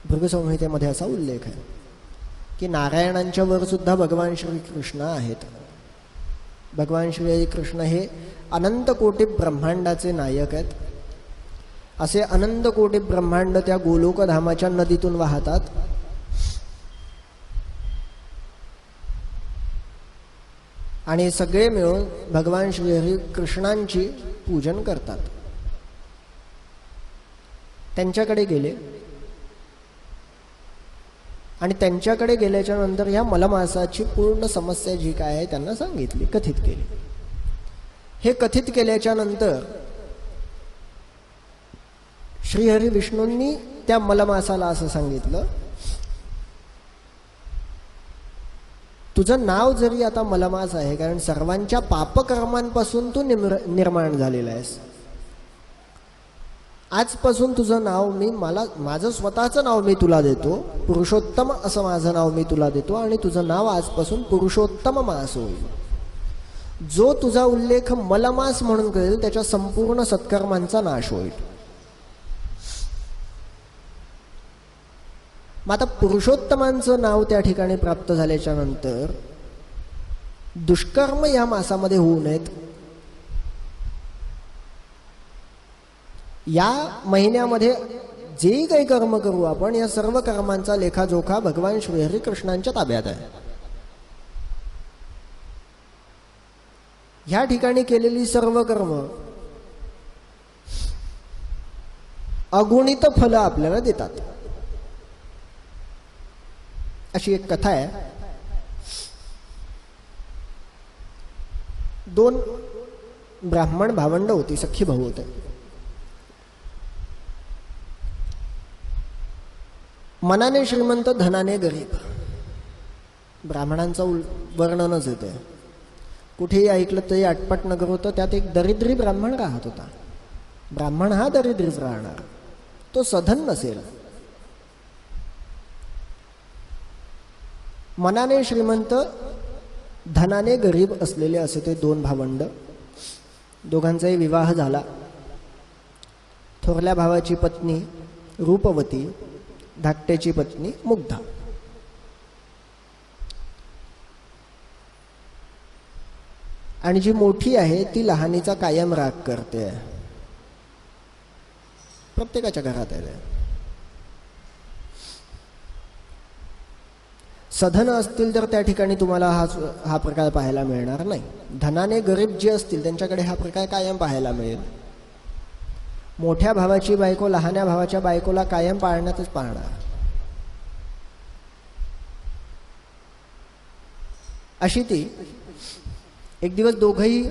भृगुसंहितेमध्ये असा उल्लेख आहे की नारायणांच्या वर सुद्धा भगवान श्रीकृष्ण आहेत. भगवान श्रीकृष्ण हे अनंत कोटी ब्रह्मांडाचे नायक आहेत. असे अनंत कोटी ब्रह्मांड त्या गोलोकधामाच्या नदीतून वाहतात. आणि सगळे मिळून भगवान श्रीकृष्णांची पूजन करतात. त्यांच्याकडे गेले आणि त्यांच्याकडे गेल्याच्या नंतर ह्या मलमासाची पूर्ण समस्या जी काय आहे त्यांना सांगितली, कथित केली. हे कथित केल्याच्या नंतर श्रीहरी विष्णूंनी त्या मलमासाला असं सांगितलं, तुझं नाव जरी आता मलमास आहे, कारण सर्वांच्या पापकर्मांपासून तू निर्माण झालेला आहेस, आजपासून तुझं नाव माझं स्वतःचं नाव मी तुला देतो, पुरुषोत्तम असं माझं नाव मी तुला देतो. आणि तुझं नाव आजपासून पुरुषोत्तम मास होईल. जो तुझा उल्लेख मलमास म्हणून करेल त्याच्या संपूर्ण सत्कर्मांचा नाश होईल. मग आता पुरुषोत्तमांचं नाव त्या ठिकाणी प्राप्त झाल्याच्या नंतर दुष्कर्म या मासामध्ये होऊ नयेत. या महिन्यामध्ये जे काही कर्म करू आपण, या सर्व कर्मांचा लेखाजोखा भगवान श्रीहरी कृष्णांच्या ताब्यात आहे. ह्या ठिकाणी केलेली सर्व कर्म अगुणित फलं आपल्याला देतात. अशी एक कथा आहे. 2 ब्राह्मण भावंड होती, सख्खी भाऊ होते. मनाने श्रीमंत, धनाने गरीब. ब्राह्मणांचं वर्णनच येते. कुठेही ऐकलं तरी आटपाट नगर होतं, त्यात एक दरिद्री ब्राह्मण राहत होता. ब्राह्मण हा दरिद्रीच राहणार, तो सधन नसेल. मनाने श्रीमंत, धनाने गरीब असलेले असे ते 2 भावंड. दोघांचाही विवाह झाला. थोरल्या भावाची पत्नी रूपवती, धाकट्याची पत्नी मुग्धा. आणि जी मोठी आहे ती लहानीचा कायम राग करते. प्रत्येकाच्या घरात आहे. सधन असतील तर त्या ठिकाणी तुम्हाला हा प्रकार पाहायला मिळणार नाही. धनाने गरीब जे असतील त्यांच्याकडे हा प्रकार कायम पाहायला मिळेल. मोठ्या भावाची बायको लहान्या भावाच्या बायकोला कायम पाळण्यातच पाहणार. अशी ती एक दिवस दोघंही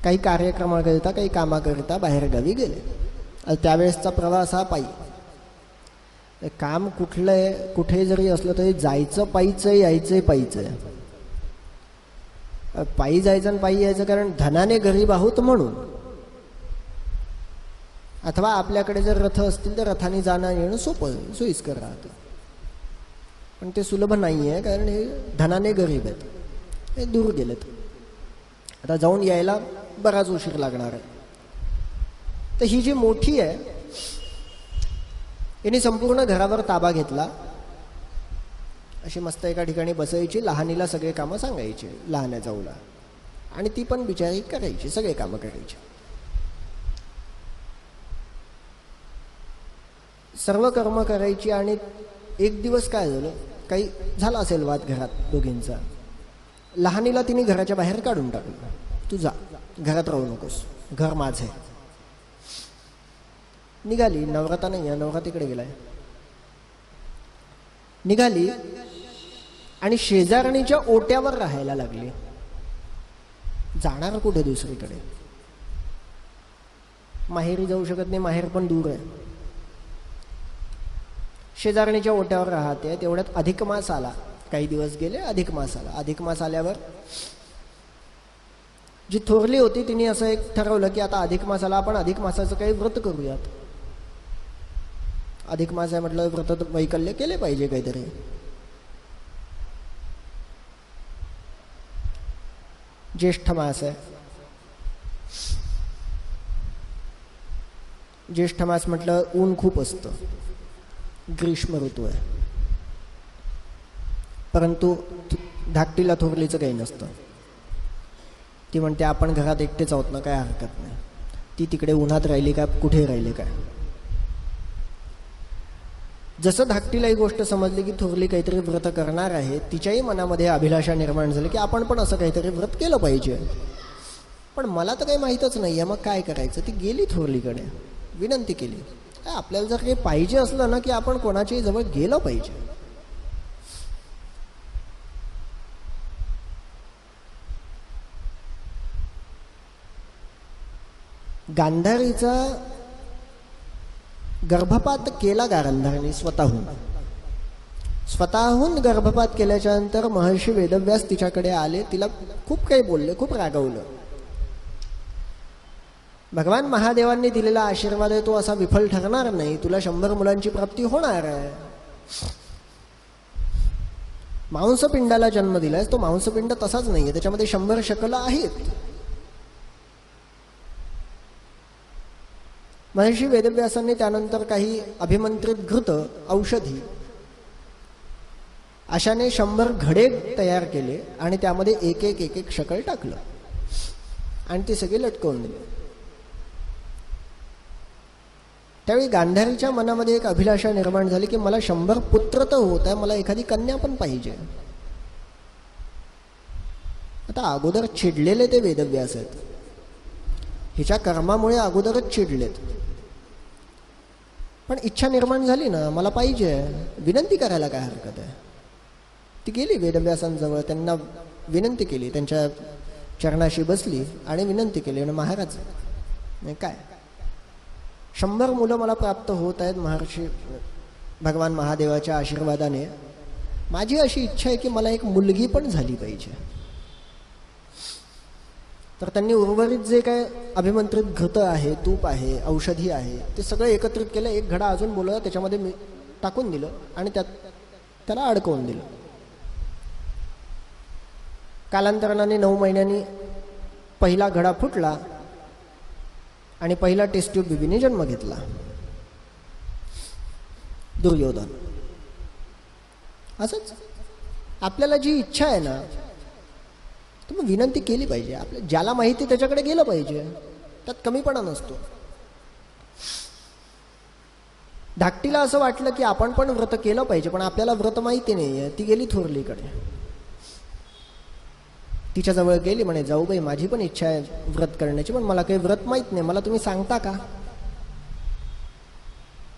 काही कार्यक्रमाकरिता, काही कामाकरिता बाहेरगावी गेले. त्यावेळेसचा प्रवास हा पायी. काम कुठे जरी असलं तरी जायचं पायीच आहे, यायचंय पायीच आहे. पायी जायचं आणि पायी यायचं कारण धनाने गरीब आहोत म्हणून. अथवा आपल्याकडे जर रथ असतील तर रथाने जाणं येणं सोपं, सोयीस्कर राहतं. पण ते सुलभ नाही आहे कारण हे धनाने गरीब आहेत, हे दूर गेलेत. आता जाऊन यायला बराच उशीर लागणार आहे. तर ही जी मोठी आहे हिने संपूर्ण घरावर ताबा घेतला. अशी मस्त एका ठिकाणी बसायची, लहानीला सगळे कामं सांगायची लहान्या जाऊला, आणि ती पण बिचारी करायची, सगळे कामं करायची. सर्व कर्म करायची. आणि एक दिवस काय झालं, काही झाला असेल वाद घरात दोघींचा. लहानीला तिने घराच्या बाहेर काढून टाकलं. तू जा, घरात राहू नकोस, घर माझं आहे. निघाली. नवराता नाही आहे, नवरा तिकडे गेलाय. निघाली आणि शेजारणीच्या ओट्यावर राहायला लागली. जाणार कुठे दुसरीकडे, माहेरी जाऊ शकत नाही, माहेर पण दूर आहे. शेजारणीच्या ओट्यावर राहते. तेवढ्यात अधिक मास आला. काही दिवस गेले, अधिक मास आला. अधिक मास आल्यावर जी थोरली होती तिने असं एक ठरवलं की आता अधिक मास आला, आपण अधिक मासाचं काही व्रत करूयात. अधिक मास आहे म्हटलं, व्रत वैकल्य केले पाहिजे काहीतरी. ज्येष्ठ मास आहे. ज्येष्ठ मास म्हटलं ऊन खूप असतं, ग्रीष्म ऋतू आहे. परंतु धाकटीला थोरलीचं काही नसतं. ती म्हणते आपण घरात एकटेच आहोत ना, काय हरकत नाही. ती तिकडे उन्हात राहिली का, कुठे राहिली काय. जसं धाकटीला ही गोष्ट समजली की थोरली काहीतरी व्रत करणार आहे, तिच्याही मनामध्ये अभिलाषा निर्माण झाली की आपण पण असं काहीतरी व्रत केलं पाहिजे. पण मला तर काही माहीतच नाही आहे, मग काय करायचं. ती गेली थोरलीकडे, विनंती केली. आपल्याला जर काही पाहिजे असलं ना की आपण कोणाच्याही जवळ गेलं पाहिजे. गांधारीचा गर्भपात केला गांधारीने स्वतःहून गर्भपात केल्याच्या नंतर महर्षी वेदव्यास तिच्याकडे आले. तिला खूप काही बोलले, खूप रागवलं. भगवान महादेवांनी दिलेला आशीर्वाद आहे तो असा विफल ठरणार नाही. तुला 100 मुलांची प्राप्ती होणार आहे. मांसपिंडाला जन्म दिलाय, तो मांसपिंड तसाच नाहीये, त्याच्यामध्ये 100 शकला आहेत. महर्षी वेदव्यासांनी त्यानंतर काही अभिमंत्रित घृत औषधी अशाने 100 घडे तयार केले आणि त्यामध्ये एक एक एक एक शकल टाकलं आणि ते सगळे लटकवून दिले. त्यावेळी गांधारीच्या मनामध्ये एक अभिलाषा निर्माण झाली की मला 100 पुत्र तर होत आहे, मला एखादी कन्या पण पाहिजे. आता अगोदर चिडलेले ते वेदव्यास आहेत, हिच्या कर्मामुळे अगोदरच चिडलेत, पण इच्छा निर्माण झाली ना, मला पाहिजे, विनंती करायला काय हरकत आहे. ती गेली वेदव्यासांजवळ, त्यांना विनंती केली, त्यांच्या चरणाशी बसली आणि विनंती केली. आणि महाराज नाही काय, 100 मुलं मला प्राप्त होत आहेत महर्षी भगवान महादेवाच्या आशीर्वादाने. माझी अशी इच्छा आहे की मला एक मुलगी पण झाली पाहिजे. तर त्यांनी उर्वरित जे काय अभिमंत्रित घृत आहे, तूप आहे, औषधी आहे, ते सगळं एकत्रित केलं. एक घडा अजून बोलवला, त्याच्यामध्ये मी टाकून दिलं आणि त्याला अडकवून दिलं. कालांतराने 9 महिन्यांनी पहिला घडा फुटला आणि पहिला टेस्ट ट्यूब बेबीने जन्म घेतला, दुर्योधन. असंच आपल्याला जी इच्छा आहे ना, तर मग विनंती केली पाहिजे. आपल्या ज्याला माहिती त्याच्याकडे गेलं पाहिजे, त्यात कमीपणा नसतो. धाकटीला असं वाटलं की आपण पण व्रत केलं पाहिजे, पण आपल्याला व्रत माहिती नाही आहे. ती गेली थोरलीकडे, तिच्याजवळ गेली, म्हणे जाऊबाई माझी पण इच्छा आहे व्रत करण्याची, पण मला काही व्रत माहीत नाही, मला तुम्ही सांगता का.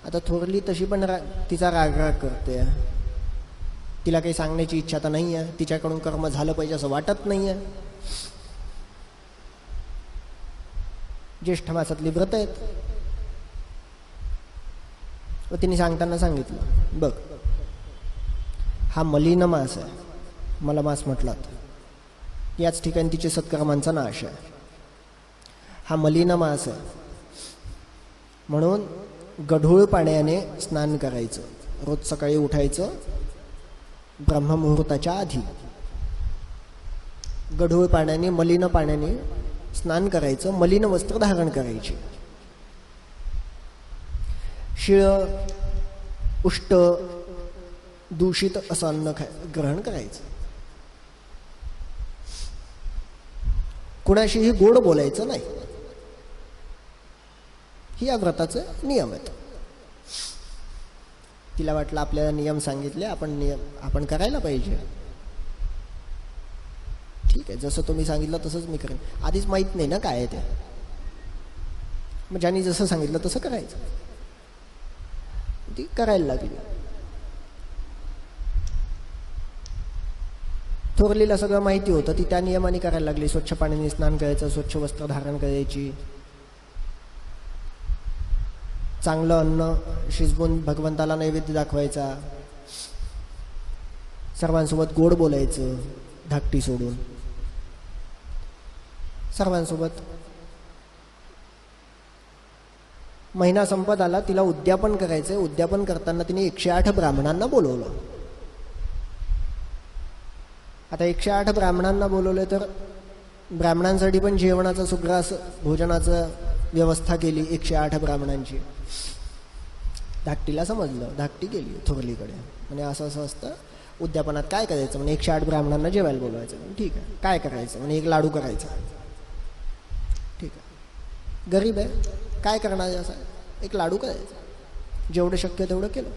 आता थोरली तशी पण तिचा राग करते, तिला काही सांगण्याची इच्छा तर नाही आहे, तिच्याकडून कर्म झालं पाहिजे असं वाटत नाही आहे. ज्येष्ठ मासातली व्रत आहेत, व तिने सांगताना सांगितलं, बघ हा मलिन मास आहे, मला मास म्हटलात, याच ठिकाणी तिचे सत्कर्मांचा नाश आहे. हा मलिन मास आहे म्हणून गढूळ पाण्याने स्नान करायचं. रोज सकाळी उठायचं ब्रह्ममुहूर्ताच्या आधी, गढूळ पाण्याने, मलिन पाण्याने स्नान करायचं, मलिन वस्त्र धारण करायचे, शिळ उष्ट दूषित असं अन्न ग्रहण करायचं. कुणाशीही गोड बोलायचं नाही. ही या व्रताचे नियम आहेत. तिला वाटलं आपल्याला नियम सांगितले, आपण करायला पाहिजे. ठीक आहे, जसं तुम्ही सांगितलं तसंच मी करेन. आधीच माहीत नाही ना काय आहे ते, मग ज्यांनी जसं सांगितलं तसं करायचं. ती करायला लागली. थोरलीला सगळं माहिती होतं, ती त्या नियमाने करायला लागली. स्वच्छ पाण्याने स्नान करायचं, स्वच्छ वस्त्र धारण करायची, चांगलं अन्न शिजवून भगवंताला नैवेद्य दाखवायचा, सर्वांसोबत गोड बोलायचं, धाकटी सोडून सर्वांसोबत. महिना संपत आला, तिला उद्यापन करायचंय. उद्यापन करताना तिने 108 ब्राह्मणांना बोलवलं. आता 108 ब्राह्मणांना बोलवले तर ब्राह्मणांसाठी पण जेवणाचं सुग्रास भोजनाचं व्यवस्था केली 108 ब्राह्मणांची. धाकटीला समजलं, धाकटी गेली थोरलीकडे, म्हणजे असं असं असतं उद्यापनात काय करायचं. म्हणजे 108 ब्राह्मणांना जेवायला बोलवायचं. ठीक आहे, काय करायचं. म्हणजे एक लाडू करायचा. ठीक आहे, गरीब आहे, काय करणार आहे, असं एक लाडू करायचा. जेवढं शक्य तेवढं केलं.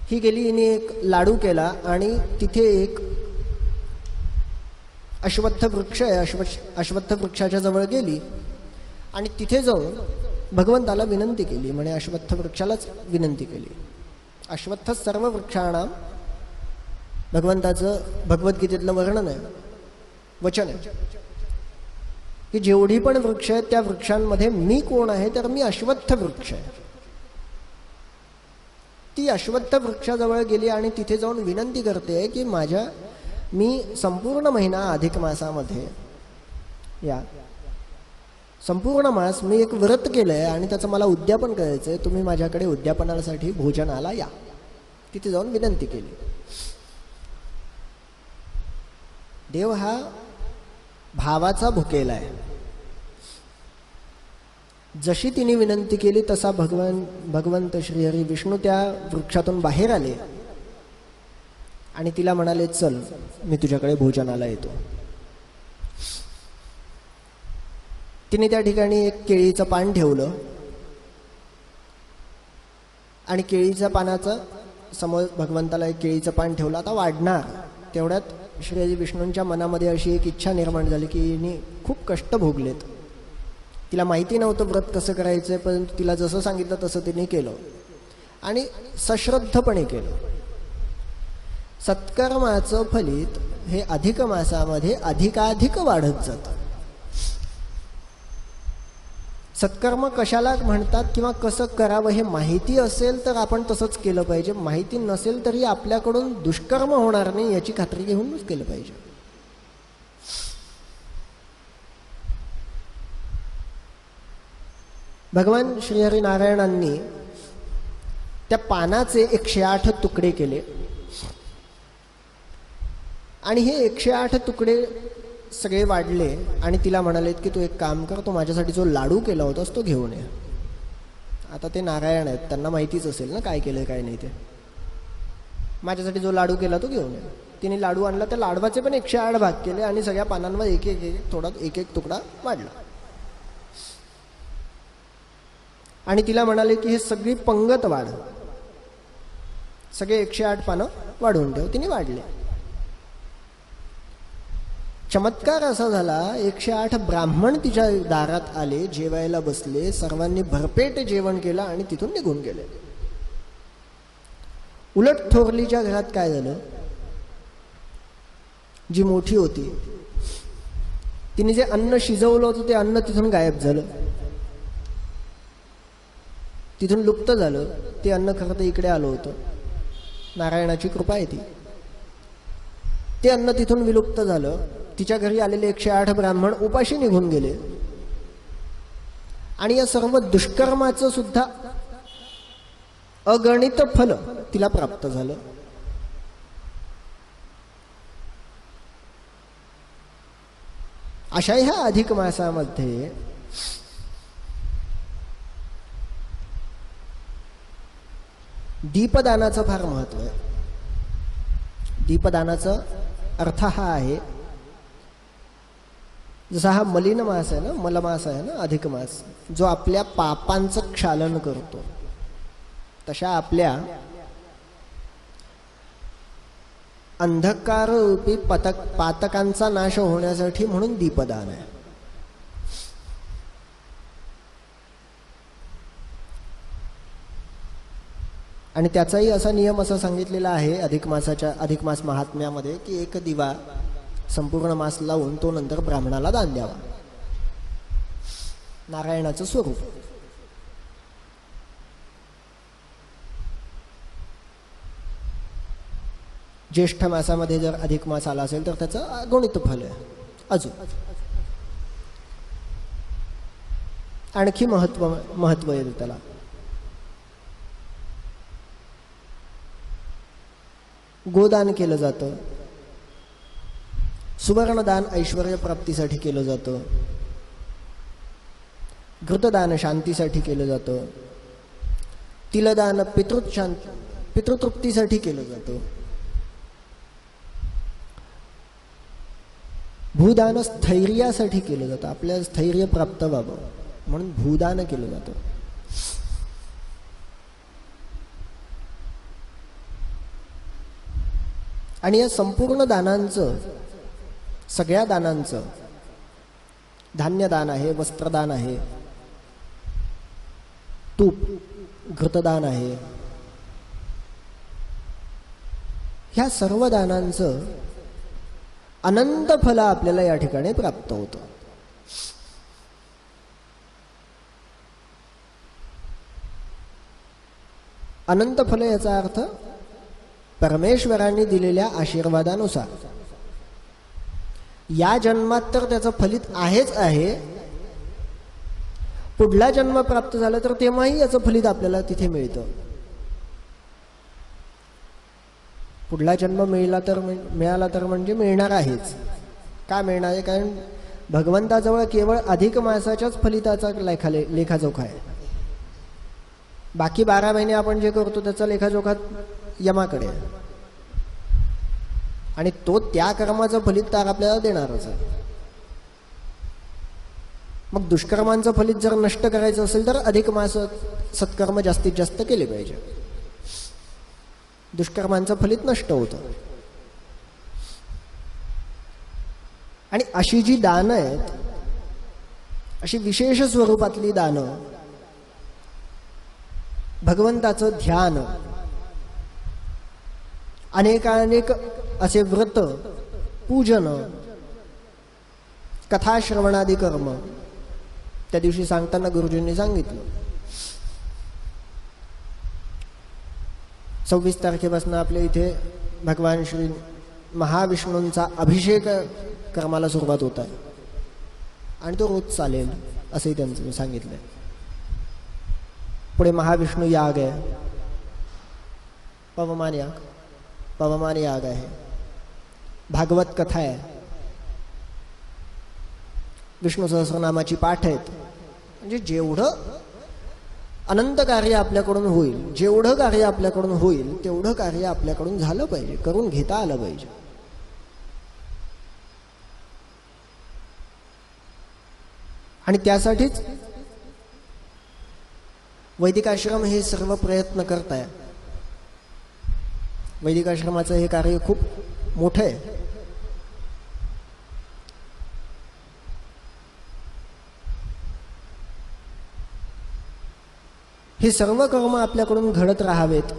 ही गेली, हिने एक लाडू केला आणि तिथे एक अश्वत्थ वृक्ष आहे, अश्वत्थ वृक्षाच्या जवळ गेली आणि तिथे जाऊन भगवंताला विनंती केली. म्हणे अश्वत्थ वृक्षालाच विनंती केली. अश्वत्थ सर्व वृक्षाणाम, भगवंताचं भगवद्गीतेतलं वर्णन आहे, वचन आहे की जेवढी पण वृक्ष आहेत त्या वृक्षांमध्ये मी कोण आहे, तर मी अश्वत्थ वृक्ष आहे. ती अश्वत्थ वृक्षाजवळ गेली आणि तिथे जाऊन विनंती करते की मी संपूर्ण महिना अधिक मासामध्ये, या संपूर्ण मास मी एक व्रत केलंय आणि त्याचं मला उद्यापन करायचंय, तुम्ही माझ्याकडे उद्यापनासाठी भोजनाला या. तिथे जाऊन विनंती केली. देव हा भावाचा भुकेला आहे. जशी तिने विनंती केली तसा भगवंत श्रीहरी विष्णू त्या वृक्षातून बाहेर आले आणि तिला म्हणाले, चल मी तुझ्याकडे भोजनाला येतो. तिने त्या ठिकाणी एक केळीचं पान ठेवलं आणि केळीच्या पानाचं समोर भगवंताला एक केळीचं पान ठेवलं. आता वाढणार. तेवढ्यात श्री विष्णूंच्या मनामध्ये अशी एक इच्छा निर्माण झाली की हिने खूप कष्ट भोगलेत. तिला माहिती नव्हतं व्रत कसं करायचं, परंतु तिला जसं सांगितलं तसं तिने केलं आणि सश्रद्धपणे केलं. सत्कर्माचं फलित हे अधिक मासामध्ये अधिकाधिक वाढत जातं. सत्कर्म कशाला म्हणतात किंवा कसं करावं हे माहिती असेल तर आपण तसंच केलं पाहिजे. माहिती नसेल तरी आपल्याकडून दुष्कर्म होणार नाही याची खात्री घेऊनच केलं पाहिजे. भगवान श्रीहरी नारायणांनी त्या पानाचे 108 तुकडे केले आणि हे 108 तुकडे सगळे वाढले आणि तिला म्हणालेत की तू एक काम कर, तो माझ्यासाठी जो लाडू केला होतास तो घेऊन ये. आता ते नारायण आहेत, त्यांना माहितीच असेल ना काय केलं काय नाही ते. माझ्यासाठी जो लाडू केला तो घेऊन ये. तिने लाडू आणला, त्या लाडवाचे पण 108 भाग केले आणि सगळ्या पानांवर एक एक तुकडा वाढला. आणि तिला म्हणाले की हे सगळी पंगत वाढ, सगळे 108 पानं वाढवून ठेव. तिने वाढले. चमत्कार असा झाला, 108 ब्राह्मण तिच्या दारात आले, जेवायला बसले, सर्वांनी भरपेट जेवण केलं आणि तिथून निघून गेले. उलट थोरलीच्या घरात काय झालं, जी मोठी होती तिने जे अन्न शिजवलं होतं ते अन्न तिथून गायब झालं, तिथून लुप्त झालं. ते अन्न खरं तर इकडे आलं होतं, नारायणाची कृपा आहे ती. ते अन्न तिथून विलुप्त झालं. तिच्या घरी आलेले 108 ब्राह्मण उपाशी निघून गेले आणि या सर्व दुष्कर्माचं सुद्धा अगणित फल तिला प्राप्त झालं. अशा ह्या अधिक मासामध्ये दीपदानाचं फार महत्व आहे. दीपदानाचा अर्थ हा आहे, जसा हा मलिन मास आहे ना, मलमास आहे ना, अधिक मास, जो आपल्या पापांचं क्षालन करतो, तशा आपल्या अंधकाररूपी पातकांचा नाश होण्यासाठी म्हणून दीपदान आहे. आणि त्याचाही असा नियम असा सांगितलेला आहे अधिक मास महात्म्यामध्ये की एक दिवा संपूर्ण मास लावून तो नंतर ब्राह्मणाला दान द्यावा. नारायणाचं स्वरूप. ज्येष्ठ मासामध्ये जर अधिक मास आला असेल तर त्याचं अगणित फल आहे. अजून आणखी महत्व येतं त्याला. गोदान केलं जातं, सुवर्णदान ऐश्वर्य प्राप्तीसाठी केलं जातं, घृतदान शांतीसाठी केलं जातं, तिलदान पितृतृप्तीसाठी केलं जातं, भूदान स्थैर्यासाठी केलं जातं, आपल्याला स्थैर्य प्राप्त व्हावं म्हणून भूदान केलं जातं. आणि या संपूर्ण दानांचं, सगळ्या दानांचं, धान्यदान आहे, वस्त्रदान आहे, तूप घृतदान आहे, ह्या सर्व दानांचं अनंत फल आपल्याला या ठिकाणी प्राप्त होतं. अनंत फल याचा अर्थ परमेश्वरांनी दिलेल्या आशीर्वादानुसार या जन्मात तर त्याचं फलित आहेच आहे, पुढला जन्म प्राप्त झाला तर तेव्हाही याचं फलित आपल्याला तिथे मिळतं. पुढला जन्म मिळाला तर म्हणजे मिळणार आहेच. का मिळणार आहे? कारण भगवंताजवळ केवळ अधिक मासाच्याच फलिताचा लेखाजोखा आहे. बाकी 12 महिने आपण जे करतो त्याचा लेखाजोखा यमाकडे आहे. आणि तो त्या कर्माचं फलित तर आपल्याला देणारच आहे. मग दुष्कर्मांचं फलित जर नष्ट करायचं असेल तर अधिक मास सत्कर्म जास्तीत जास्त केले पाहिजे. दुष्कर्मांचं फलित नष्ट होतं. आणि अशी जी दानं आहेत, अशी विशेष स्वरूपातली दानं, भगवंताचं ध्यान, अनेकानेक असे व्रत, पूजन, कथाश्रवणादी कर्म त्या दिवशी सांगताना गुरुजींनी सांगितलं 26 तारखेपासून आपल्या इथे भगवान श्री महाविष्णूंचा अभिषेक कर्माला सुरुवात होत आहे आणि तो रोज चालेल असंही त्यांचं सांगितलंय. पुढे महाविष्णू याग आहे, पवमान याग आहे, भागवत कथा आहे, विष्णू सहस्रनामाची पाठ आहेत. म्हणजे जेवढं अनंत कार्य आपल्याकडून होईल, जेवढं कार्य आपल्याकडून होईल तेवढं कार्य आपल्याकडून झालं पाहिजे, करून घेता आलं पाहिजे. आणि त्यासाठीच वैदिक आश्रम हे सर्व प्रयत्न करत आहे. वैदिक आश्रमाचं हे कार्य खूप मोठं आहे. हे सर्व कर्म आपल्याकडून घडत राहावेत.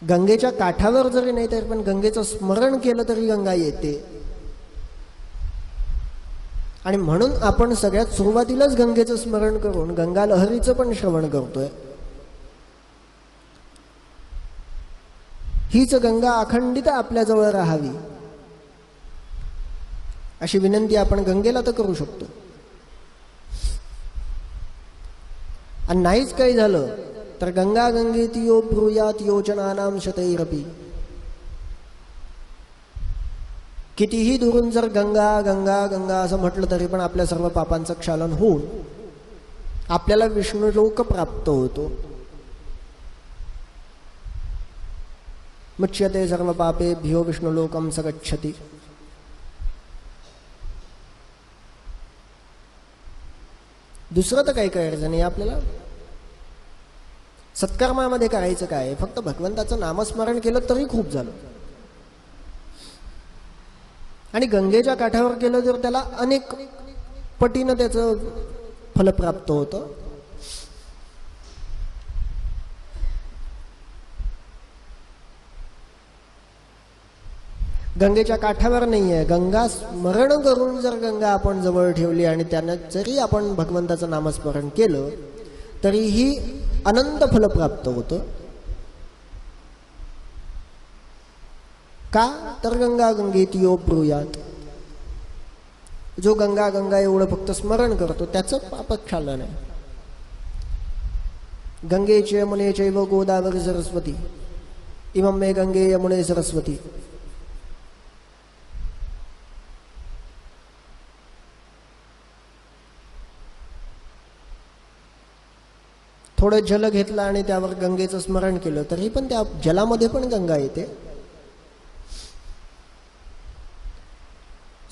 गंगेच्या काठावर जरी नाही तर पण गंगेचं स्मरण केलं तरी गंगा येते. आणि म्हणून आपण सगळ्यात सुरुवातीलाच गंगेचं स्मरण करून गंगा लहरीचं पण श्रवण करतोय. हीच गंगा अखंडित आपल्याजवळ राहावी अशी विनंती आपण गंगेला तर करू शकतो. आणि नाहीच काही झालं तर गंगा गंगेती यो ब्रूयात योजनानां शतैरपि. कितीही दुरून जर गंगा गंगा गंगा असं म्हटलं तरी पण आपल्या सर्व पापांचं क्षालन होऊन आपल्याला विष्णुलोक प्राप्त होतो. मुच्यते सर्व पापेभ्यो विष्णुलोकं स गच्छति. दुसरं तर काही करायचं नाही आपल्याला. सत्कर्मामध्ये करायचं काय, फक्त भगवंताचं नामस्मरण केलं तरी खूप झालं. आणि गंगेच्या काठावर केलं तर त्याला अनेक पटीनं त्याचं फल प्राप्त होतं. गंगेच्या काठावर नाही आहे, गंगा स्मरण करून जर गंगा आपण जवळ ठेवली आणि त्यानं जरी आपण भगवंताचं नामस्मरण केलं तरीही अनंत फल प्राप्त होतं. का तर गंगा गंगेती यो ब्रूयात. जो गंगा गंगा एवढं फक्त स्मरण करतो त्याचं पापक्षालन आहे. गंगेचे यमुने चैव गोदावरी सरस्वती इमं मे गंगे यमुने सरस्वती. थोडं जल घेतलं आणि त्यावर गंगेचं स्मरण केलं तरी पण त्या जलामध्ये पण गंगा येते.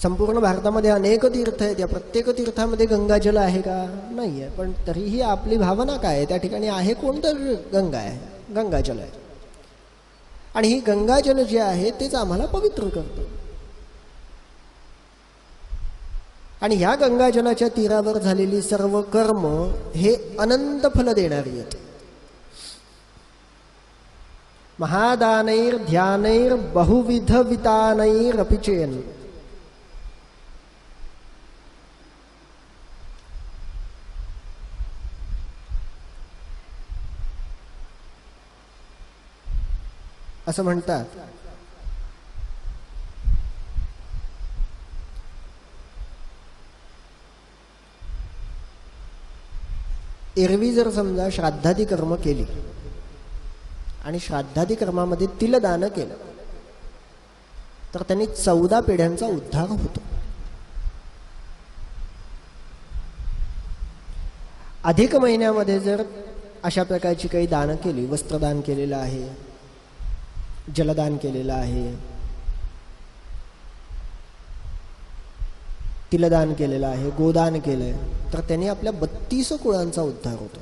संपूर्ण भारतामध्ये अनेक तीर्थ आहेत, या प्रत्येक तीर्थामध्ये गंगाजल आहे का, नाही आहे. पण तरीही आपली भावना काय आहे, त्या ठिकाणी आहे कोणतं, गंगा आहे, गंगाजल आहे. आणि ही गंगाजल जे आहे तेच आम्हाला पवित्र करतं. आणि ह्या गंगाजलाच्या तीरावर झालेली सर्व कर्म हे अनंत फल देणारी आहेत. महादानैर ध्यानैर बहुविध वितानैर अपिचेन. असं म्हणतात. एरवी जर समजा श्राद्धादी कर्म केली आणि श्राद्धादी कर्मामध्ये तिलदान केलं तर त्यांनी 14 पिढ्यांचा उद्धार होतो. अधिक महिन्यामध्ये जर अशा प्रकारची काही दानं केली, वस्त्रदान केलेलं आहे, जलदान केलेलं आहे, तिलदान केलेलं आहे, गोदान केलंय, तर त्याने आपल्या 32 कुळांचा उद्धार होतो,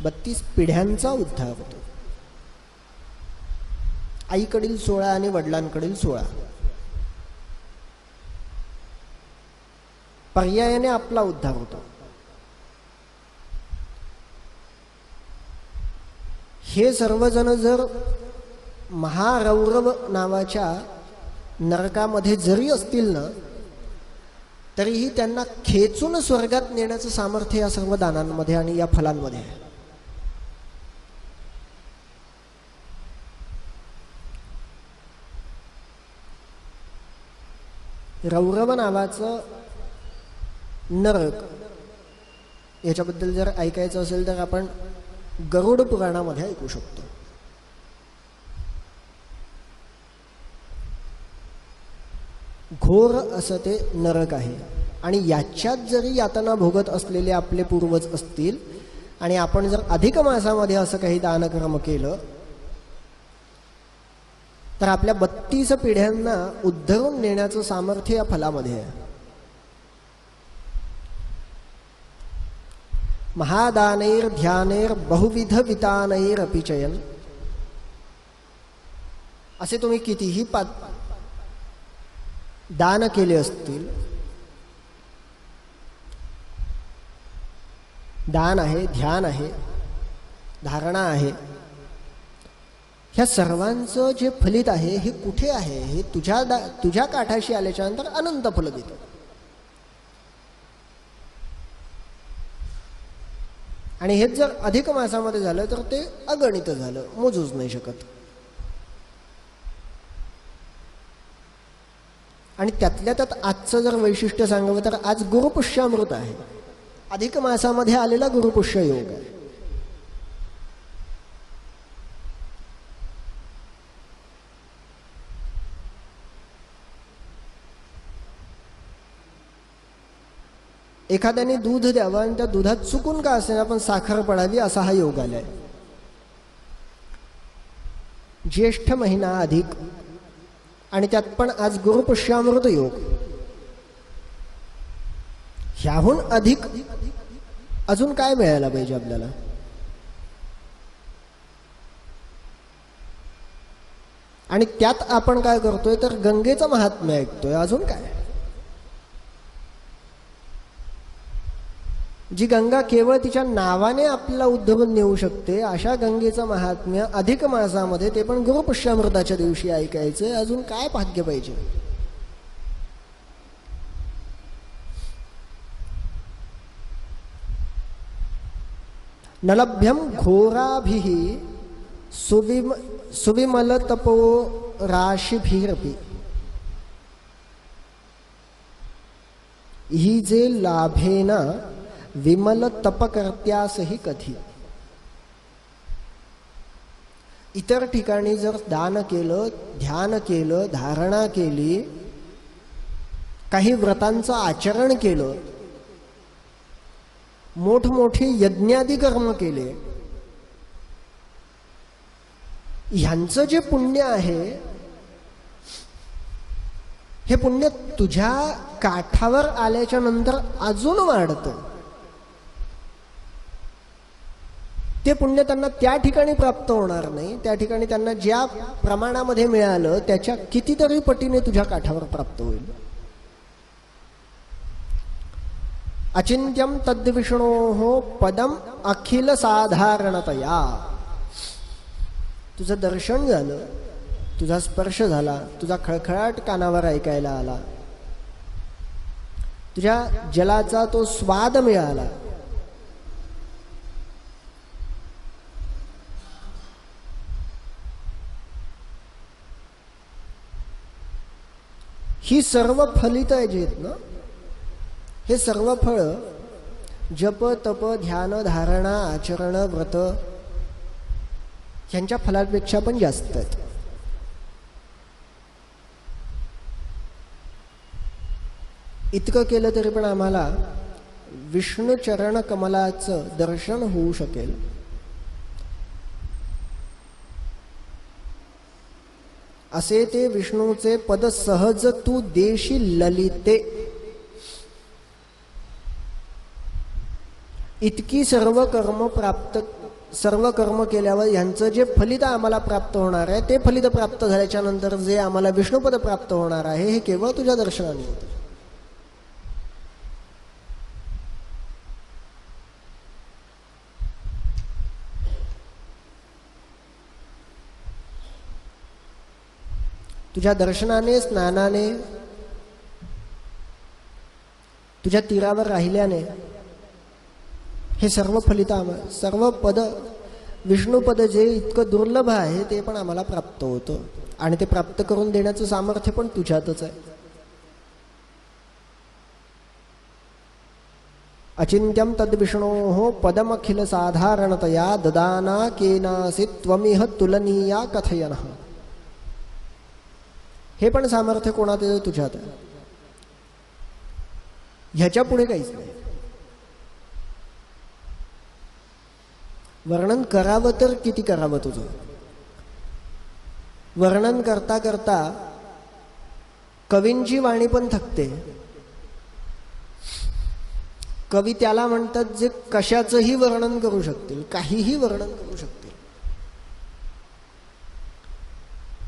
32 पिढ्यांचा उद्धार होतो. आईकडील 16 आणि वडिलांकडील 16. पर्यायाने आपला उद्धार होतो. हे सर्वजण जर महारौरव नावाच्या नरकामध्ये जरी असतील ना, तरीही त्यांना खेचून स्वर्गात नेण्याचं सामर्थ्य या सर्व दानांमध्ये आणि या फलांमध्ये आहे. रौरव नावाचं नरक याच्याबद्दल जर ऐकायचं असेल तर आपण गरुड पुराणामध्ये ऐकू शकतो. घोर असं ते नरक आहे आणि याच्यात जरी यातना भोगत असलेले आपले पूर्वज असतील आणि आपण जर अधिक मासामध्ये असं काही दानकर्म केलं तर आपल्या 32 पिढ्यांना उद्धरून नेण्याचं सामर्थ्य या फलामध्ये आहे. महादानैर ध्यानैर बहुविध वितानैर अपिचयन, असे तुम्ही कितीही दान केले असतील, दान आहे, ध्यान आहे, धारणा आहे, ह्या सर्वांचं जे फलित आहे हे कुठे आहे? हे तुझ्या काठाशी आल्याच्या नंतर अनंत फल देतं. आणि हेच जर अधिक मासामध्ये झालं तर ते अगणित झालं, मोजूच नाही शकत. आणि त्यातल्या त्यात आजचं जर वैशिष्ट्य सांगावं तर आज गुरुपुष्यामृत आहे, अधिक मासामध्ये आलेला गुरुपुष्य योग आहे. एखाद्याने दूध द्यावं आणि त्या दुधात चुकून का असेल पण साखर पडावी असा हा योग आलाय. ज्येष्ठ महिना अधिक आणि त्यात पण आज गुरुपुष्यामृत योग. ह्याहून अधिक अजून काय मिळायला पाहिजे आपल्याला? आणि त्यात आपण काय करतोय तर गंगेचं महात्म्य ऐकतोय. अजून काय? जी गंगा केवळ तिच्या नावाने आपल्याला उद्धरून नेऊ शकते, अशा गंगेचं महात्म्य अधिक मासामध्ये, ते पण गुरुपुष्यामृताच्या दिवशी ऐकायचं. अजून काय भाग्य पाहिजे? नलभ्यम घोराभिः सुविमल तपो राशिभिरपि, ही जे लाभेन विमल तपकर्त्यासही कधी. इतर ठिकाणी जर दान केलं, ध्यान केलं, धारणा केली, काही व्रतांचं आचरण केलं, मोठमोठे यज्ञादी कर्म केले, ह्यांचं जे पुण्य आहे हे पुण्य तुझ्या काठावर आल्याच्या नंतर अजून वाढतं. ते पुण्य त्यांना त्या ठिकाणी प्राप्त होणार नाही, त्या ठिकाणी त्यांना ज्या प्रमाणामध्ये मिळालं त्याच्या कितीतरी पटीने तुझ्या काठावर प्राप्त होईल. अचिंत्यम तद्विष्णोः पदम अखिल साधारणतया. तुझं दर्शन झालं, तुझा स्पर्श झाला, तुझा खळखळाट कानावर ऐकायला आला, तुझ्या जलाचा तो स्वाद मिळाला, ही सर्व फलित आहेत जे ना, हे सर्व फळ जप तप ध्यान धारणा आचरण व्रत ह्यांच्या फलापेक्षा पण जास्त आहेत. इतकं केलं तरी पण आम्हाला विष्णू चरण कमलाचं दर्शन होऊ शकेल. असे ते विष्णूचे पद सहज तू देशी ललिते. इतकी सर्व कर्म केल्यावर यांचं जे फलित आम्हाला प्राप्त होणार आहे, ते फलित प्राप्त झाल्याच्या नंतर जे आम्हाला विष्णुपद प्राप्त होणार आहे, हे केवळ तुझ्या दर्शनाने होते. तुझ्या दर्शनाने, स्नानाने, तुझ्या तीरावर राहिल्याने हे सर्व फलित सर्व पद, विष्णुपद जे इतकं दुर्लभ आहे ते पण आम्हाला प्राप्त होतं. आणि ते प्राप्त करून देण्याचं सामर्थ्य पण तुझ्यातच आहे. अचिंत्यम तद्विष्णोः पदमखिल साधारणतया ददाना केनासि त्वमिह तुलनीया कथयनः. हे पण सामर्थ्य कोणात आहे? तुझ्यात आहे. ह्याच्या पुढे काहीच नाही. वर्णन करावं तर किती करावं तुझं? वर्णन करता करता कवींची वाणी पण थकते. कवी त्याला म्हणतात जे कशाचंही वर्णन करू शकतील, काहीही वर्णन करू शकतील.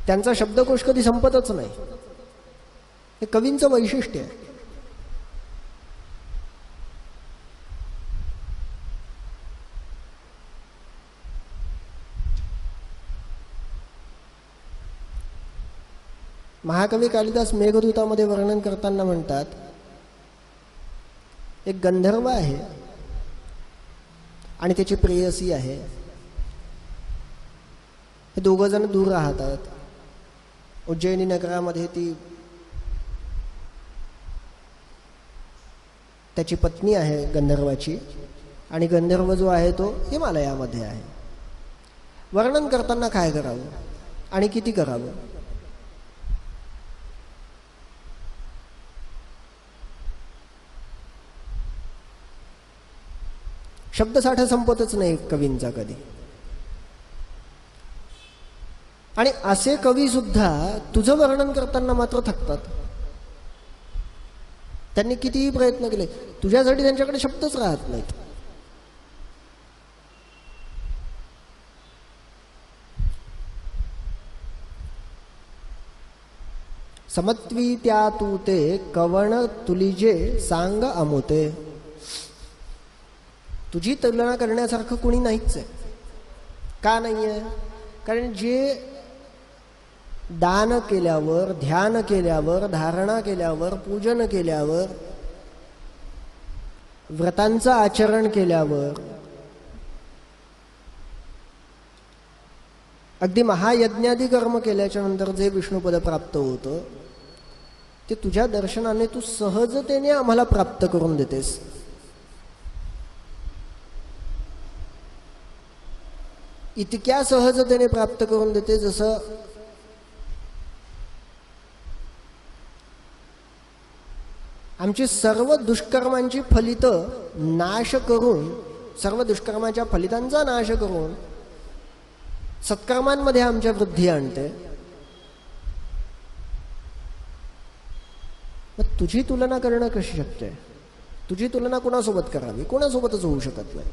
त्यांचा शब्दकोश कधी संपतच नाही. हे कवींचं वैशिष्ट्य आहे. महाकवी कालिदास मेघदूतामध्ये वर्णन करताना म्हणतात, एक गंधर्व आहे आणि त्याची प्रेयसी आहे. हे दोघं जण दूर राहतात. उज्जैनी नगरामध्ये ती त्याची पत्नी आहे गंधर्वाची, आणि गंधर्व जो आहे तो हिमालयामध्ये आहे. वर्णन करताना काय करावं आणि किती करावं? शब्दसाठा संपतच नाही कवींचा कधी. आणि असे कवी सुद्धा तुझं वर्णन करताना मात्र थकतात. त्यांनी कितीही प्रयत्न केले, तुझ्यासाठी त्यांच्याकडे शब्दच राहत नाहीत. समत्वी त्या तू ते कवण तुलिजे सांग अमोते. तुझी तुलना करण्यासारखं कुणी नाहीच आहे. का नाही आहे? कारण जे दान केल्यावर, ध्यान केल्यावर, धारणा केल्यावर, पूजन केल्यावर, व्रतांचं आचरण केल्यावर, अगदी महायज्ञादी कर्म केल्याच्या नंतर जे विष्णुपद प्राप्त होतं, ते तुझ्या दर्शनाने तू सहजतेने आम्हाला प्राप्त करून देतेस. इतक्या सहजतेने प्राप्त करून देते जसं आमची सर्व दुष्कर्मांची फलितं नाश करून, सर्व दुष्कर्माच्या फलितांचा नाश करून सत्कर्मांमध्ये आमच्या वृद्धी आणते. मग तुझी तुलना करणं कशी शक्य आहे? तुझी तुलना कोणासोबत करावी? कोणासोबतच होऊ शकत नाही.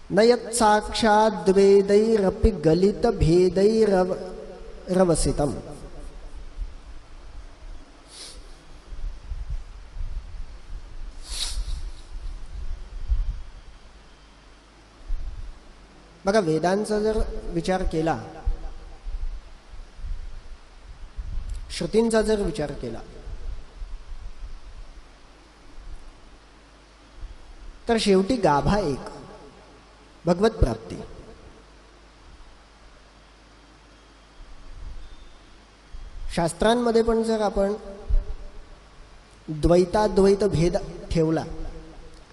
न यत् साक्षात् द्वेदैरपि गलित भेदैरवसितम्. बघा, वेदांचा जर विचार केला, श्रुतींचा जर विचार केला, तर शेवटी गाभा एक, भगवत प्राप्ती. शास्त्रांमध्ये पण जर आपण द्वैताद्वैत भेद ठेवला,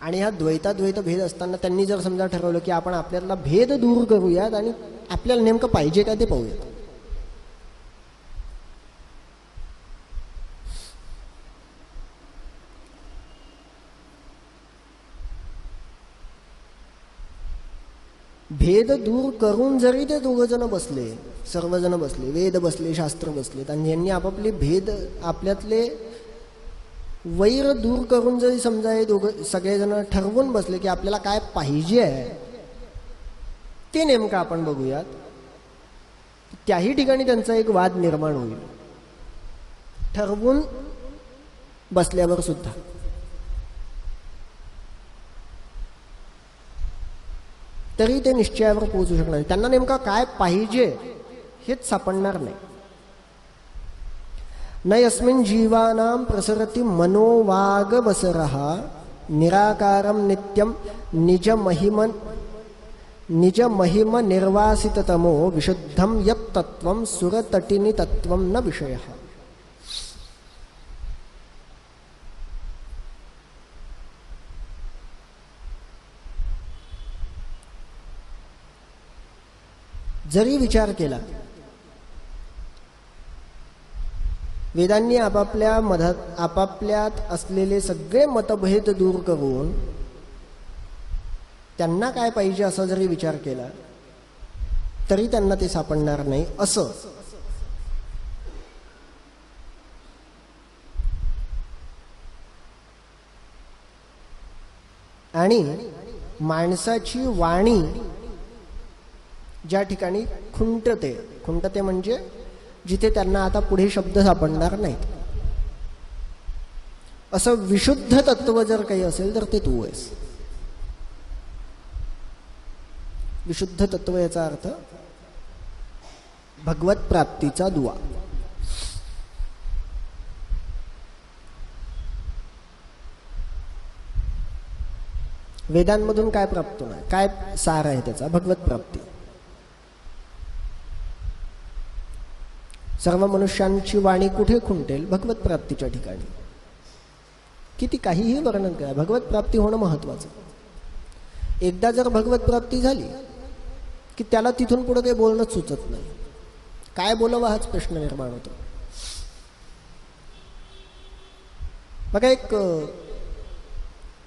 आणि हा द्वैताद्वैत भेद असताना त्यांनी जर समजा ठरवलं की आपण आपल्याला भेद दूर करूयात आणि आपल्याला नेमकं पाहिजे काय ते पाहूयात, भेद दूर करून जरी ते दोघं जण बसले सर्वजण बसले, वेद बसले, शास्त्र बसलेत, आणि यांनी आपापले भेद आपल्यातले वैर दूर करून जरी समजा हे दोघं सगळेजण ठरवून बसले की आपल्याला काय पाहिजे आहे ते नेमकं आपण बघूयात, त्याही ठिकाणी त्यांचा एक वाद निर्माण होईल ठरवून बसल्यावर सुद्धा. तरी ते निश्चयावर पोहोचू शकणार नाही. त्यांना नेमका काय पाहिजे हेच सापडणार नाही. न यस्मिन् जीवानां प्रसरति मनोवाग बसरः निराकारं नित्यं निज महिम निर्वासिततमो विशुद्धं यत् तत्त्वं सुरतटिनि तत्त्वं न विषयः. जरी विचार केला, वेदांनी आपापल्यात असलेले सगळे मतभेद दूर करून त्यांना काय पाहिजे असा जरी विचार केला तरी त्यांना ते सापडणार नाही असं आणि माणसाची वाणी ज्या ठिकाणी खुंटते म्हणजे जिथे त्यांना आता पुढे शब्द सापडणार नाहीत, असं विशुद्ध तत्व जर काही असेल तर ते तू आहेस. विशुद्ध तत्व याचा अर्थ भगवत प्राप्तीचा दुआ. वेदांमधून काय प्राप्त होणार, काय सार आहे त्याचा? भगवत प्राप्ती. सर्व मनुष्यांची वाणी कुठे खुंटेल? भगवत प्राप्तीच्या ठिकाणी. किती काहीही वर्णन करा, भगवत प्राप्ती होणं महत्वाचं. एकदा जर भगवत प्राप्ती झाली की त्याला तिथून पुढे काही बोलणंच सुचत नाही. काय बोलावं हाच प्रश्न निर्माण होतो. बघा, एक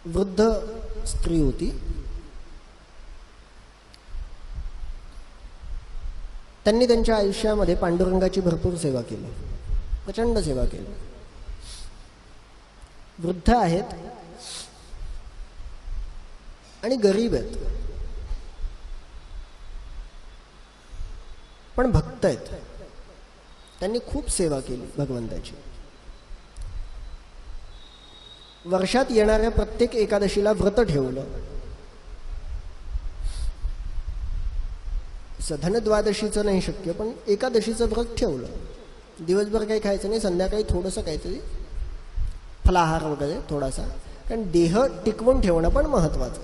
वृद्ध स्त्री होती. त्यांनी त्यांच्या आयुष्यामध्ये पांडुरंगाची भरपूर सेवा केली, प्रचंड सेवा केली. वृद्ध आहेत आणि गरीब आहेत, पण भक्त आहेत. त्यांनी खूप सेवा केली भगवंताची. वर्षात येणाऱ्या प्रत्येक एकादशीला व्रत ठेवलं. धनद्वादशीचं नाही शक्य, पण एकादशीचं व्रत ठेवलं. दिवसभर काही खायचं नाही, संध्याकाळी थोडंसं काहीतरी फलाहार वगैरे थोडासा, कारण देह टिकवून ठेवणं पण महत्वाचं.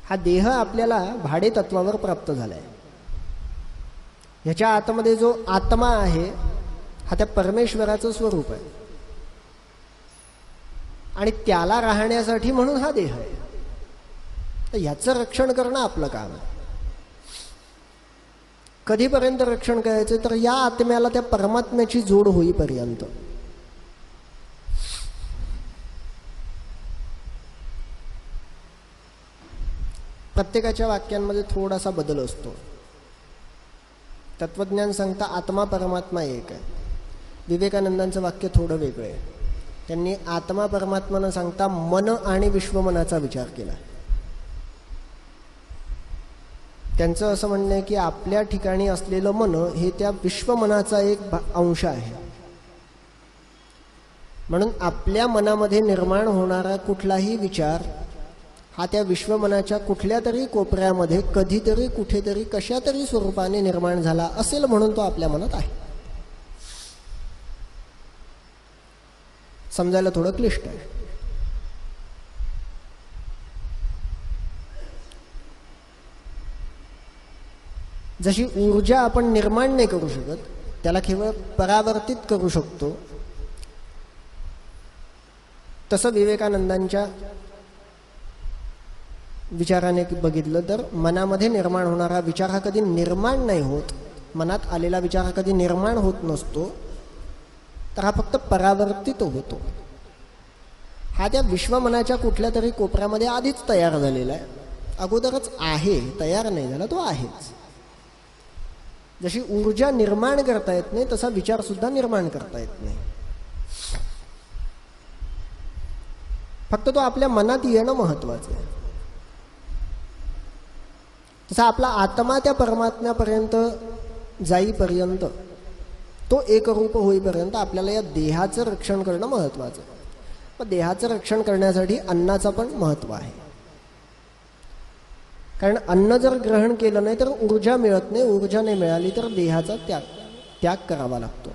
हा देह आपल्याला भाडे तत्वावर प्राप्त झालाय. ह्याच्या आतमध्ये जो आत्मा आहे हा त्या परमेश्वराचं स्वरूप आहे आणि त्याला राहण्यासाठी म्हणून हा देह आहे. तर ह्याचं रक्षण करणं आपलं काम आहे. कधीपर्यंत रक्षण करायचं? तर या आत्म्याला त्या परमात्म्याची जोड होईपर्यंत. प्रत्येकाच्या वाक्यांमध्ये थोडासा बदल असतो. तत्वज्ञान सांगता आत्मा परमात्मा एक आहे. विवेकानंदांचं वाक्य थोडं वेगळं आहे. त्यांनी आत्मा परमात्मा न सांगता मन आणि विश्वमनाचा विचार केला. त्यांचं असं म्हणणं आहे की आपल्या ठिकाणी असलेलं मन हे त्या विश्वमनाचा एक अंश आहे. म्हणून आपल्या मनामध्ये निर्माण होणारा कुठलाही विचार हा त्या विश्वमनाच्या कुठल्या तरी कोपऱ्यामध्ये कधीतरी कुठेतरी कशा तरी स्वरूपाने निर्माण झाला असेल म्हणून तो आपल्या मनात आहे. समजायला थोडं क्लिष्ट आहे. जशी ऊर्जा आपण निर्माण नाही करू शकत, त्याला केवळ परावर्तित करू शकतो, तसं विवेकानंदांच्या विचाराने बघितलं तर मनामध्ये निर्माण होणारा विचार हा कधी निर्माण नाही होत. मनात आलेला विचार हा कधी निर्माण होत नसतो, तर हा फक्त परावर्तित होतो. हा त्या विश्वमनाच्या कुठल्या तरी कोपऱ्यामध्ये आधीच तयार झालेला आहे, अगोदरच आहे, तयार नाही झाला, तो आहेच. जशी ऊर्जा निर्माण करता येत नाही तसा विचार सुद्धा निर्माण करता येत नाही. फक्त तो आपल्या मनात येणं महत्वाचं आहे. तसा आपला आत्मा त्या परमात्म्यापर्यंत जाईपर्यंत, तो एकरूप होईपर्यंत आपल्याला या देहाचं रक्षण करणं महत्वाचं आहे. पण देहाचं रक्षण करण्यासाठी अन्नाचं पण महत्व आहे. कारण अन्न जर ग्रहण केलं नाही तर ऊर्जा मिळत नाही. ऊर्जा नाही मिळाली तर देहाचा त्याग करावा लागतो.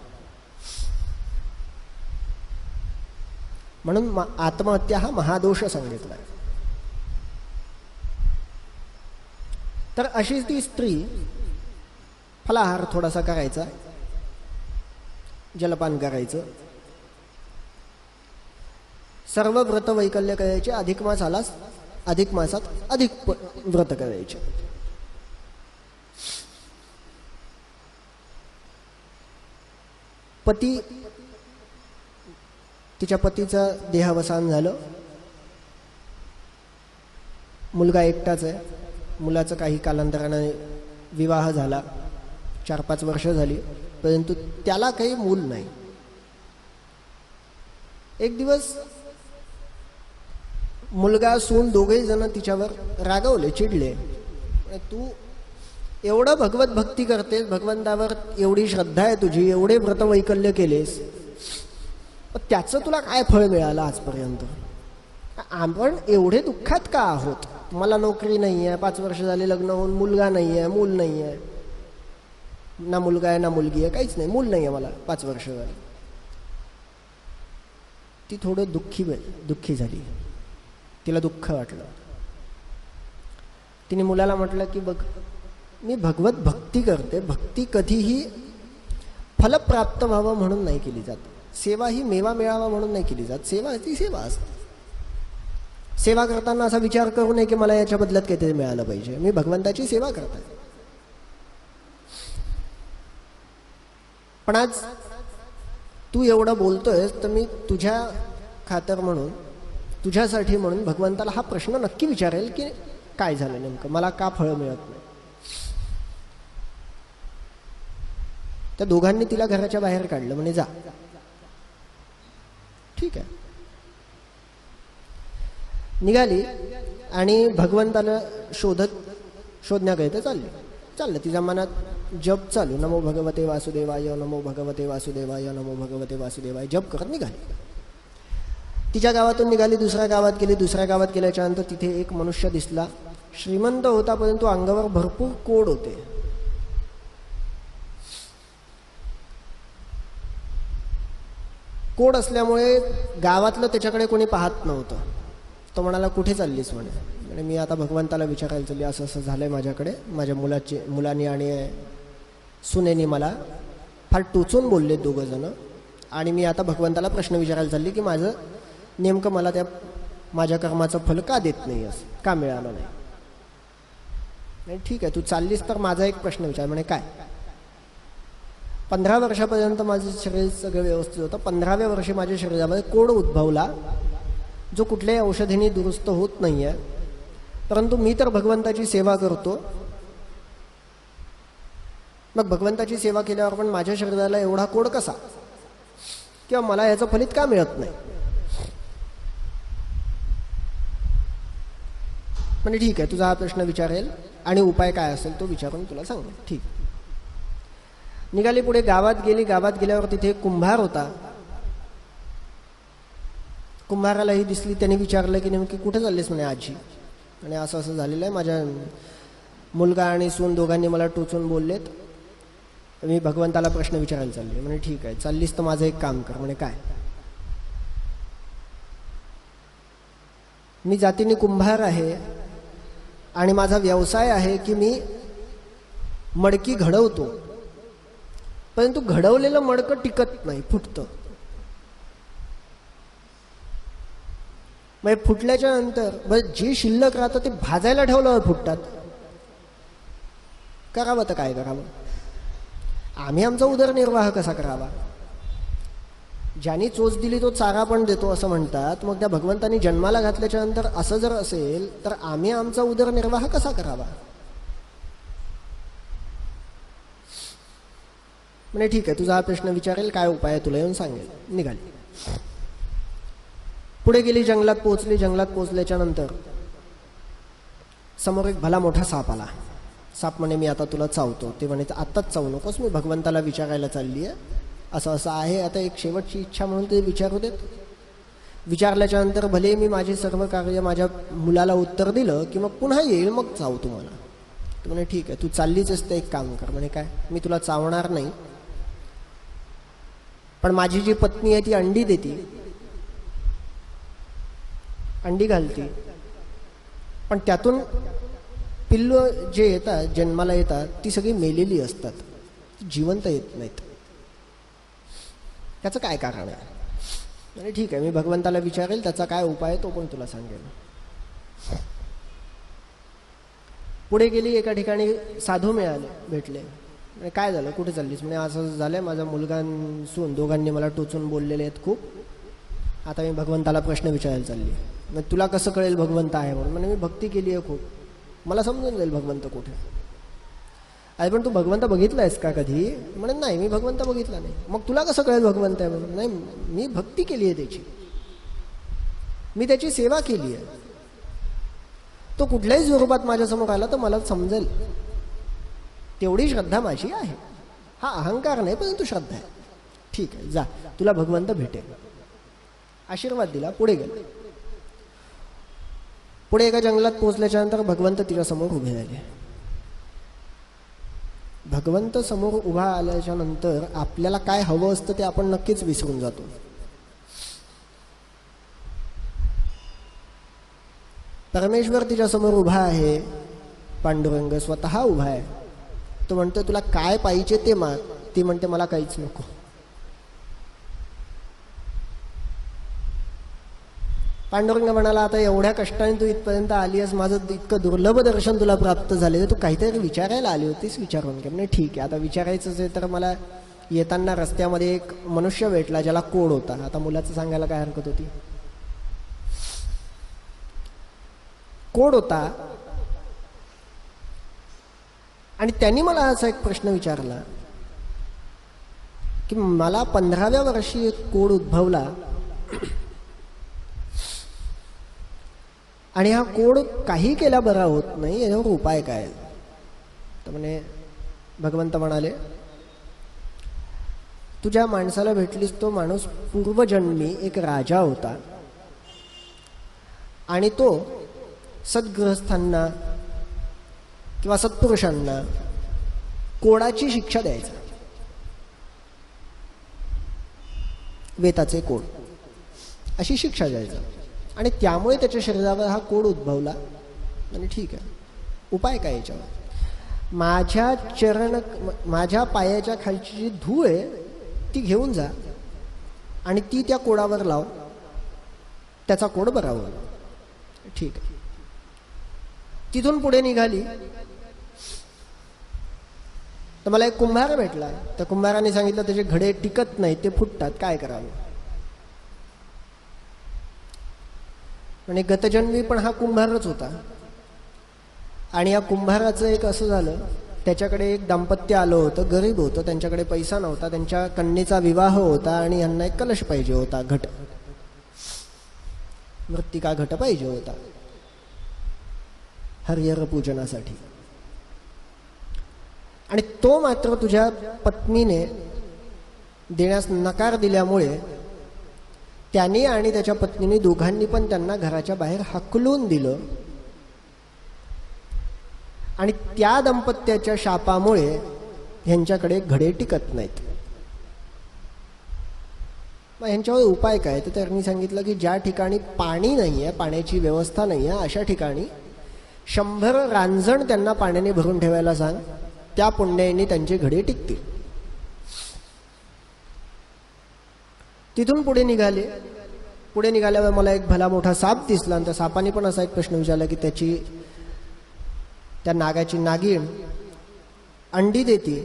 म्हणून आत्महत्या हा महादोष सांगितला आहे. तर अशी ती स्त्री फलाहार थोडासा करायचा, जलपान करायचं, सर्व व्रत वैकल्य करायचे. अधिक मास आलाच, अधिक मासात अधिक व्रत करायचे. तिच्या पतीचं देहावसान झालं. मुलगा एकटाच आहे. मुलाचं काही कालांतराने विवाह झाला, 4-5 वर्ष झाली, परंतु त्याला काही मूल नाही. एक दिवस मुलगा सून दोघेही जण तिच्यावर रागावले, चिडले. तू एवढं भगवत भक्ती करतेस, भगवंतावर एवढी श्रद्धा आहे तुझी, एवढे व्रत वैकल्य केलेस, त्याचं तुला काय फळ मिळालं आजपर्यंत? आपण एवढे दुःखात का आहोत? मला नोकरी नाही आहे, 5 वर्ष झाले लग्न होऊन, मुलगा नाही आहे, मूल नाही आहे, ना मुलगा आहे ना मुलगी आहे, काहीच नाही, मूल नाही आहे मला, 5 वर्ष झाली. ती थोडं दुःखी झाली. तिला दुःख वाटलं. तिने मुलाला म्हटलं की बघ, मी भगवत भक्ती करते. भक्ती कधीही फलप्राप्त व्हावं म्हणून नाही केली जात. सेवा ही मेवा मिळावा म्हणून नाही केली जात. सेवा ती सेवा असते. सेवा करताना असा विचार करू नये की मला याच्या बदल्यात काहीतरी मिळालं पाहिजे. मी भगवंताची सेवा करते. पण आज तू एवढं बोलतोयस तर मी तुझ्या खातर म्हणून, तुझ्यासाठी म्हणून भगवंताला हा प्रश्न नक्की विचारेल की काय झालं नेमकं, मला का फळ मिळत नाही. त्या दोघांनी तिला घराच्या बाहेर काढलं. म्हणे जा. ठीक आहे. निघाली आणि भगवंताला शोधण्याकरिता चाललं. तिच्या मनात जप चालू, नमो भगवते वासुदेवाय, नमो भगवते वासुदेवाय, नमो भगवते वासुदेवाय, जप करत निघाली. तिच्या गावातून निघाली, दुसऱ्या गावात गेली. दुसऱ्या गावात गेल्याच्या नंतर तिथे एक मनुष्य दिसला. श्रीमंत होता, परंतु अंगावर भरपूर कोड होते. कोड असल्यामुळे गावातलं त्याच्याकडे कोणी पाहत नव्हतं. तो म्हणाला, कुठे चाललीस? म्हणे मी आता भगवंताला विचारायला चालली, असं असं झालंय माझ्याकडे. माझ्या मुलांनी आणि सुनेनी मला फार टोचून बोलले दोघं जण, आणि मी आता भगवंताला प्रश्न विचारायला चालली की माझं नेमकं मला त्या माझ्या कर्माचं फल का देत नाही, असं का मिळालं नाही. ठीक आहे, तू चाललीस तर माझा एक प्रश्न विचार. म्हणे काय? 15 वर्षापर्यंत माझं शरीर सगळं व्यवस्थित होतं. 15व्या वर्षी माझ्या शरीरामध्ये कोड उद्भवला, जो कुठल्याही औषधीने दुरुस्त होत नाही आहे. परंतु मी तर भगवंताची सेवा करतो. मग भगवंताची सेवा केल्यावर पण माझ्या शरीराला एवढा कोड कसा, किंवा मला याचं फलित का मिळत नाही? म्हणजे ठीक आहे, तुझा हा प्रश्न विचारेल आणि उपाय काय असेल तो विचारून तुला सांगेल. ठीक. निघाली, पुढे गावात गेली. गावात गेल्यावर तिथे एक कुंभार होता. कुंभारालाही दिसली. त्याने विचारलं की नेमकी कुठे चाललीस? म्हणे आजी, आणि असं असं झालेलं आहे, माझ्या मुलगा आणि सून दोघांनी मला टोचून बोललेत, मी भगवंताला प्रश्न विचारायला चालले. म्हणे ठीक आहे, चाललीस तर माझं एक काम कर. म्हणे काय? मी जातीने कुंभार आहे आणि माझा व्यवसाय आहे की मी मडकी घडवतो, परंतु घडवलेलं मडकं टिकत नाही, फुटतं. मग फुटल्याच्या नंतर बस जे शिल्लक राहतं ते भाजायला ठेवलं फुटतात. करावं तर काय करावं? आम्ही आमचा उदरनिर्वाह कसा करावा? ज्यांनी चोच दिली तो चारा पण देतो असं म्हणतात. मग त्या भगवंतानी जन्माला घातल्याच्या नंतर असं जर असेल तर आम्ही आमचा उदरनिर्वाह कसा करावा? म्हणजे ठीक आहे, तुझा हा प्रश्न विचारेल, काय उपाय आहे तुला येऊन सांगेल. निघाली. पुढे गेली, जंगलात पोहोचली. जंगलात पोहोचल्याच्या नंतर समोर एक भला मोठा साप आला. साप म्हणे, मी आता तुला चावतो. ते म्हणे, आत्ताच चावू नकोस, मी भगवंताला विचारायला चालली आहे, असं असं आहे, आता एक शेवटची इच्छा म्हणून ते विचारू देत. विचारल्याच्या नंतर भले मी माझे सर्व कार्य माझ्या मुलाला उत्तर दिलं की मग पुन्हा येईल, मग चावू तुम्हाला. तर म्हणे, ठीक आहे, तू चाललीच असते, एक काम कर. म्हणे, काय? मी तुला चावणार नाही, पण माझी जी पत्नी आहे ती अंडी देती, अंडी घालती, पण त्यातून पिल्लू जे येतात, जन्माला येतात, ती सगळी मेलेली असतात, जिवंत येत नाहीत. त्याचं काय कारण आहे? म्हणजे ठीक आहे, मी भगवंताला विचारेल, त्याचा काय उपाय आहे तो पण तुला सांगेल. पुढे गेली. एका ठिकाणी साधू भेटले. म्हणजे काय झालं, कुठे चाललीस? म्हणजे असं झालंय, माझा मुलगा सून दोघांनी मला टोचून बोललेले आहेत खूप, आता मी भगवंताला प्रश्न विचारायला चालली. मग तुला कसं कळेल भगवंत आहे म्हणून? म्हणजे मी भक्ती केली आहे खूप, मला समजून जाईल भगवंत कुठे. अरे पण तू भगवंत बघितला आहेस का कधी? म्हणे, नाही, मी भगवंत बघितला नाही. मग तुला कसं कळेल भगवंत आहे म्हणून? नाही, मी भक्ती केली आहे त्याची, मी त्याची सेवा केली आहे. तो कुठल्याही स्वरूपात माझ्यासमोर आला तर मला समजेल, तेवढी श्रद्धा माझी आहे. हा अहंकार नाही, परंतु श्रद्धा आहे. ठीक आहे, जा, तुला भगवंत भेटेल. आशीर्वाद दिला. पुढे गेले. पुढे एका जंगलात पोहोचल्याच्या नंतर भगवंत तिच्यासमोर उभे राहिले. भगवंत समोर उभा आल्याच्या नंतर आपल्याला काय हवं असतं ते आपण नक्कीच विसरून जातो. परमेश्वर तिच्यासमोर उभा आहे, पांडुरंग स्वतः उभा आहे. तो म्हणतो, तुला काय पाहिजे ते माग. ती म्हणते, मला काहीच नको. पांडुरंग म्हणाला, आता एवढ्या कष्टाने तू इथपर्यंत आली आहेस, माझं इतकं दुर्लभ दर्शन तुला प्राप्त झाले, तू काहीतरी विचारायला आली होतीस, विचारून घे. म्हणजे ठीक आहे, आता विचारायचंच आहे. तर मला येताना रस्त्यामध्ये एक मनुष्य भेटला ज्याला कोड होता. आता मुलाचं सांगायला काय हरकत होती? कोड होता, आणि त्यांनी मला असा एक प्रश्न विचारला की मला 15व्या वर्षी एक कोड उद्भवला, आणि हा कोड काही केला बरा होत नाही, याच्यावर उपाय काय? तर म्हणे, भगवंत म्हणाले, तू ज्या माणसाला भेटलीस तो माणूस पूर्वजन्मी एक राजा होता, आणि तो सद्गृहस्थांना किंवा सत्पुरुषांना कोडाची शिक्षा द्यायचा. वेताचे कोड, अशी शिक्षा द्यायचा, आणि त्यामुळे त्याच्या शरीरावर हा कोड उद्भवला. आणि ठीक आहे, उपाय काय याच्यावर? माझ्या पायाच्या खालची जी धूळ आहे ती घेऊन जा आणि ती त्या कोडावर लाव, त्याचा कोड बरा होईल. ठीक आहे. तिथून पुढे निघाली तर मला एक कुंभार भेटला. त्या कुंभाराने सांगितलं त्याचे घडे टिकत नाहीत, ते फुटतात, काय करावं? म्हणजे गतजन्मी पण हा कुंभारच होता, आणि या कुंभाराचं एक असं झालं, त्याच्याकडे एक दाम्पत्य आलं होतं, गरीब होतं, त्यांच्याकडे पैसा नव्हता, त्यांच्या कन्येचा विवाह होता, आणि यांना एक कलश पाहिजे होता, घट, मृत्तिका घट पाहिजे होता हरिहर पूजनासाठी. आणि तो मात्र तुझ्या पत्नीने देण्यास नकार दिल्यामुळे त्याने आणि त्याच्या पत्नीने दोघांनी पण त्यांना घराच्या बाहेर हाकलून दिलं, आणि त्या दाम्पत्याच्या शापामुळे ह्यांच्याकडे घडे टिकत नाहीत. मग ह्यांच्यावर उपाय काय? तर त्यांनी सांगितलं की ज्या ठिकाणी पाणी नाही आहे, पाण्याची व्यवस्था नाही आहे, अशा ठिकाणी 100 रांजण त्यांना पाण्याने भरून ठेवायला सांग, त्या पुण्याने त्यांचे घडे टिकतील. तिथून पुढे निघाले. पुढे निघाल्यावर मला एक भला मोठा साप दिसला, आणि त्या सापाने पण असा एक प्रश्न विचारला की त्या नागाची नागिण अंडी देते,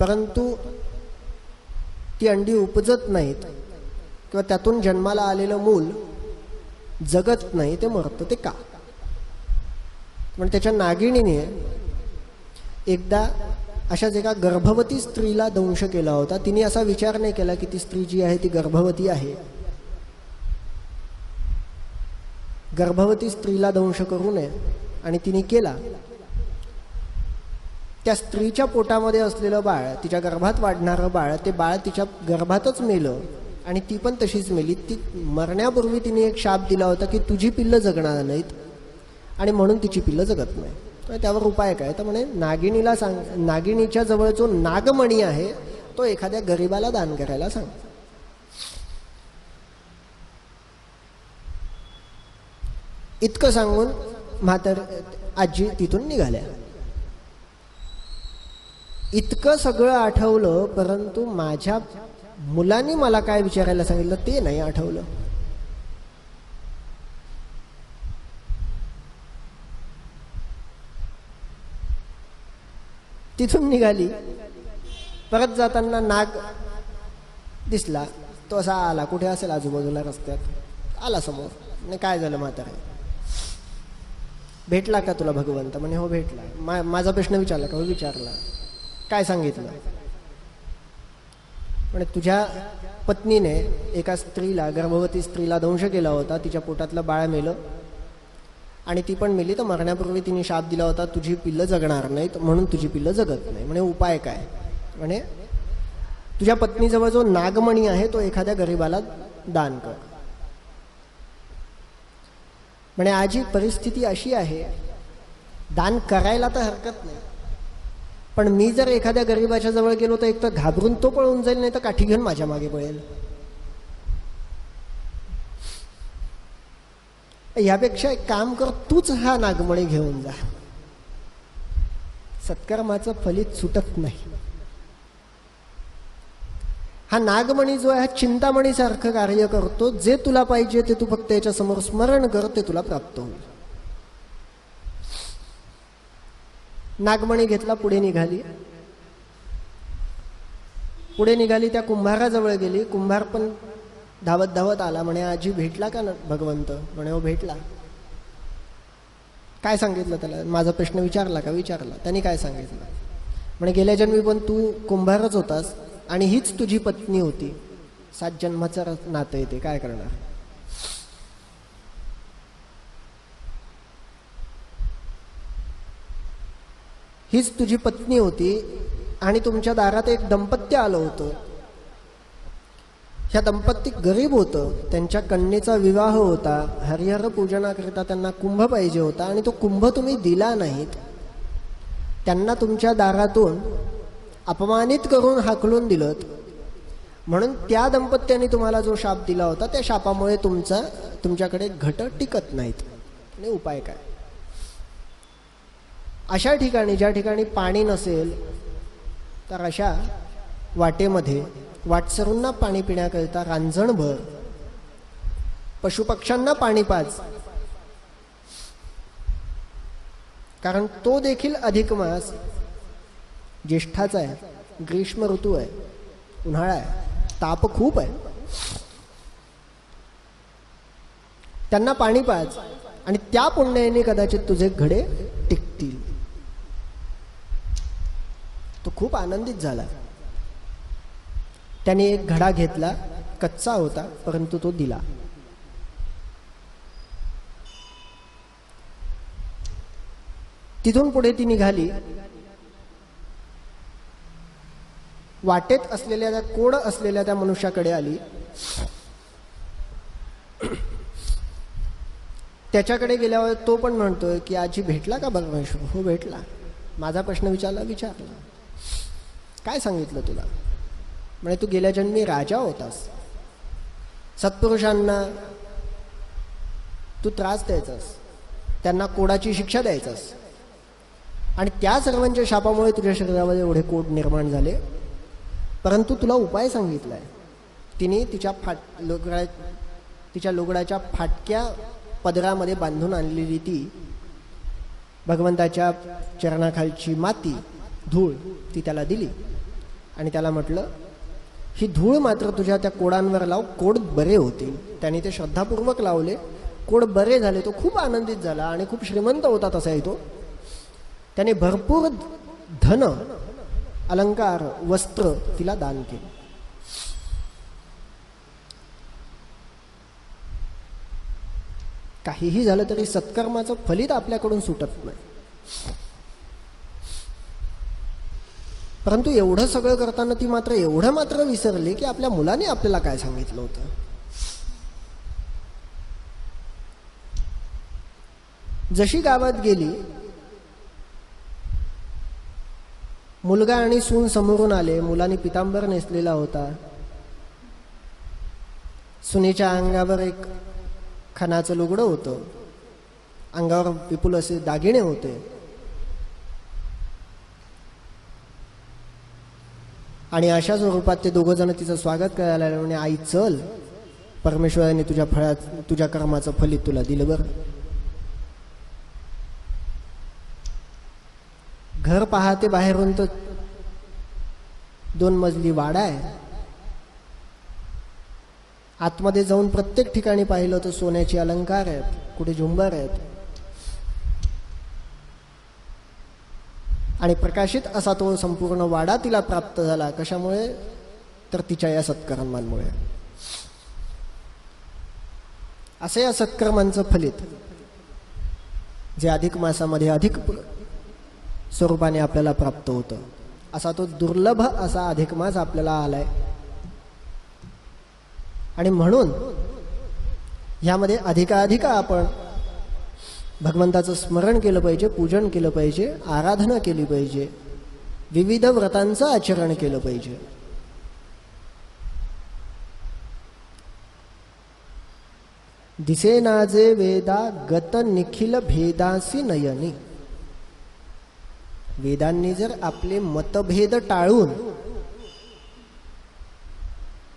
परंतु ती अंडी उपजत नाहीत, किंवा त्यातून जन्माला आलेलं मूल जगत नाही, ते मरतं, ते का? म्हणजे त्याच्या नागिणीने एकदा अशाच एका गर्भवती स्त्रीला दंश केला होता. तिने असा विचार नाही केला की ती स्त्री जी आहे ती गर्भवती आहे. गर्भवती स्त्रीला दंश करू नये आणि तिने केला. त्या स्त्रीच्या पोटामध्ये असलेलं बाळ, तिच्या गर्भात वाढणारं बाळ, ते बाळ तिच्या गर्भातच मेलं आणि ती पण तशीच मेली. ती मरण्यापूर्वी तिने एक शाप दिला होता की तुझी पिल्लं जगणार नाहीत आणि म्हणून तिची पिल्लं जगत नाही. तर त्यावर उपाय काय? तर म्हणे नागिनीला सांग, नागिनीच्या जवळ जो नागमणी आहे तो एखाद्या गरीबाला दान करायला सांग. इतकं सांगून आजी तिथून निघाल्या. इतकं सगळं आठवलं, परंतु माझ्या मुलांनी मला काय विचारायला सांगितलं ते नाही आठवलं. तिथून निघाली. परत जाताना नाग दिसला. तो असा आला, कुठे असेल आजूबाजूला रस्त्यात, आला समोर. म्हणे काय झालं म्हातारे, भेटला का तुला भगवंत? म्हणे हो भेटला. माझा प्रश्न विचारला का? हो विचारला. काय सांगितलं? म्हणे तुझ्या पत्नीने एका स्त्रीला, गर्भवती स्त्रीला दंश केला होता, तिच्या पोटातलं बाळ मेलं आणि ती पण मेली. तर मरण्यापूर्वी तिने शाप दिला होता तुझी पिल्लं जगणार नाहीत म्हणून तुझी पिल्लं जगत नाही. म्हणे उपाय काय? म्हणे तुझ्या पत्नीजवळ जो नागमणी आहे तो एखाद्या गरीबाला दान कर. म्हणे आजी परिस्थिती अशी आहे, दान करायला तर हरकत नाही, पण मी जर एखाद्या गरीबाच्या जवळ गेलो तर एक तर घाबरून तो पळून जाईल, नाही तर काठी घेऊन माझ्या मागे पळेल. यापेक्षा एक काम कर, तूच हा नागमणी घेऊन जा. सत्कर्माचं फलित सुटत नाही. हा नागमणी जो आहे हा चिंतामणीसारखं कार्य करतो. जे तुला पाहिजे ते तू फक्त याच्या समोर स्मरण कर, ते तुला प्राप्त होईल. नागमणी घेतला, पुढे निघाली. त्या कुंभाराजवळ गेली. कुंभार पण धावत धावत आला. म्हणे आजी भेटला का भगवंत? म्हणे हो भेटला. काय सांगितलं त्याला? माझा प्रश्न विचारला का? विचारला. त्यांनी काय सांगितलं? म्हणे गेल्या जन्मी पण तू कुंभारच होतास आणि हीच तुझी पत्नी होती. 7 जन्माचं नातं येते, काय करणार? हीच तुझी पत्नी होती आणि तुमच्या दारात एक दंपत्य आलं होतं. ह्या दंपत्ती गरीब होतं, त्यांच्या कन्येचा विवाह होता. हरिहर पूजनाकरिता त्यांना कुंभ पाहिजे होता आणि तो कुंभ तुम्ही दिला नाहीत. त्यांना तुमच्या दारातून अपमानित करून हाकलून दिलं. म्हणून त्या दंपत्याने तुम्हाला जो शाप दिला होता त्या शापामुळे तुमच्याकडे घट टिकत नाहीत. आणि उपाय काय? अशा ठिकाणी, ज्या ठिकाणी पाणी नसेल, तर अशा वाटेमध्ये वाटसरूंना पाणी पिण्याकरिता रांजणभर, पशुपक्ष्यांना पाणी पाज. कारण तो देखील अधिक मास ज्येष्ठाचा आहे, ग्रीष्म ऋतू आहे, उन्हाळा आहे, ताप खूप आहे. त्यांना पाणी पाज आणि त्या पुण्याने कदाचित तुझे घडे टिकतील. तो खूप आनंदित झाला. त्याने एक घडा घेतला, कच्चा होता परंतु तो दिला. तिथून पुढे ती निघाली. वाटेत असलेल्या त्या कोड असलेल्या त्या मनुष्याकडे आली. त्याच्याकडे गेल्यावर तो पण म्हणतोय की आजी भेटला का परमेश्वर? हो भेटला. माझा प्रश्न विचारला. काय सांगितलं तुला? म्हणजे तू गेल्या जन्मी राजा होतास. सत्पुरुषांना तू त्रास द्यायचास, त्यांना कोडाची शिक्षा द्यायचास आणि त्या सर्वांच्या शापामुळे तुझ्या शरीरामध्ये एवढे कोड निर्माण झाले. परंतु तुला उपाय सांगितलाय. तिने तिच्या लुगडाच्या फाटक्या पदरामध्ये बांधून आणलेली ती भगवंताच्या चरणाखालची माती, धूळ, ती त्याला दिली आणि त्याला म्हटलं ही धूळ मात्र तुझ्या त्या कोडांवर लाव, कोड बरे होतील. त्याने ते श्रद्धापूर्वक लावले, कोड बरे झाले. तो खूप आनंदित झाला आणि खूप श्रीमंत होता तसाही तो. त्याने भरपूर धन अलंकार, वस्त्र तिला दान केले. काहीही झालं तरी सत्कर्माचं फलित आपल्याकडून सुटत नाही. परंतु एवढं सगळं करताना ती मात्र एवढं मात्र विसरली की आपल्या मुलाने आपल्याला काय सांगितलं होतं. जशी गावात गेली, मुलगा आणि सून समोरून आले. मुलाने पितांबर नेसलेला होता. सुनेच्या अंगावर एक खणाचं लुगडं होतं. अंगावर विपुल असे दागिने होते. आणि अशा स्वरूपात ते दोघं जण तिचं स्वागत करायला आले. म्हणे, आई चल, परमेश्वराने तुझ्या कर्माचं फलित तुला दिलं बरं. घर पाहते बाहेरून तर 2 मजली वाडा आहे. आतमध्ये जाऊन प्रत्येक ठिकाणी पाहिलं तर सोन्याचे अलंकार आहेत, कुठे झुंबर आहेत. आणि प्रकाशित असा तो संपूर्ण वाडा तिला प्राप्त झाला. कशामुळे? तर तिच्या या सत्कर्मांमुळे. असं या सत्कर्मांचं फलित जे अधिक मासामध्ये अधिक स्वरूपाने आपल्याला प्राप्त होतं, असा तो दुर्लभ असा अधिक मास आपल्याला आलाय. आणि म्हणून ह्यामध्ये अधिकाधिक आपण भगवंताचं स्मरण केलं पाहिजे, पूजन केलं पाहिजे, आराधना केली पाहिजे, विविध व्रतांचं आचरण केलं पाहिजे. दिसेनाजे वेदा गत निखिल भेदासी नयनी. वेदांनी जर आपले मतभेद टाळून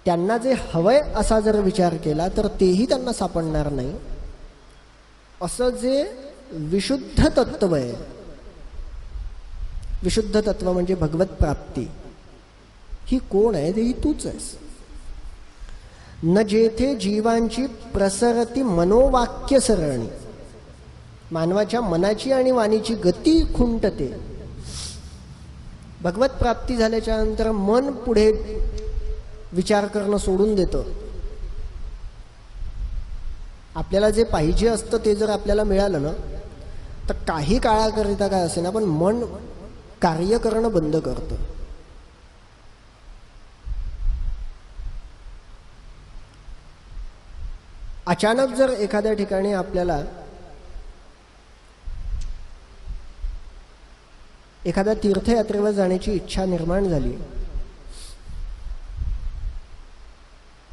त्यांना जे हवंय असा जर विचार केला तर तेही त्यांना सापडणार नाही. असं जे विशुद्ध तत्व आहे, विशुद्ध तत्व म्हणजे भगवत प्राप्ती, ही कोण आहे? ही तूच आहेस. न जेथे जीवांची प्रसरती मनोवाक्य सरणी. मानवाच्या मनाची आणि वाणीची गती खुंटते. भगवत प्राप्ती झाल्याच्या नंतर मन पुढे विचार करणं सोडून देतं. आपल्याला जे पाहिजे असतं ते जर आपल्याला मिळालं ना, तर काही काळाकरिता काय असेल ना, पण मन कार्य करणं बंद करतं. अचानक जर एखाद्या ठिकाणी आपल्याला एखाद्या तीर्थयात्रेवर जाण्याची इच्छा निर्माण झाली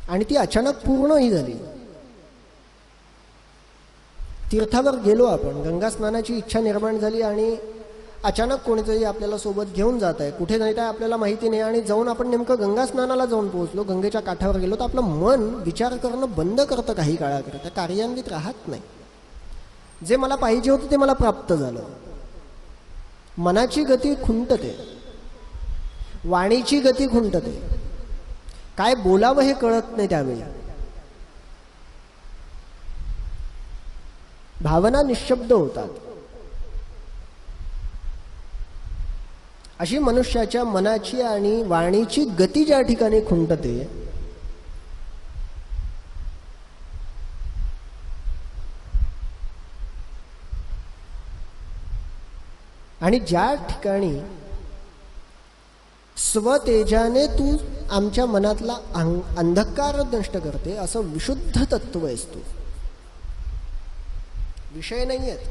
आणि ती अचानक पूर्णही झाली. तीर्थावर गेलो आपण, गंगा स्नानाची इच्छा निर्माण झाली आणि अचानक कोणीतरी आपल्याला सोबत घेऊन जात आहे, कुठे जात आहे आपल्याला माहिती नाही, आणि जाऊन आपण नेमकं गंगा स्नानाला जाऊन पोहोचलो, गंगेच्या काठावर गेलो, तर आपलं मन विचार करणं बंद करतं. काही काळाकरता कार्यान्वित राहत नाही. जे मला पाहिजे होतं ते मला प्राप्त झालं. मनाची गती खुंटते, वाणीची गती खुंटते, काय बोलावं हे कळत नाही. त्यावेळी भावना निशब्द होतात. अशी मनुष्याच्या मनाची आणि वाणीची गती ज्या ठिकाणी खुंटते, आणि ज्या ठिकाणी स्वतेजाने तू आमच्या मनातला अंधकार नष्ट करते, असं विशुद्ध तत्व आहेस तू. विषय नाही आहेत,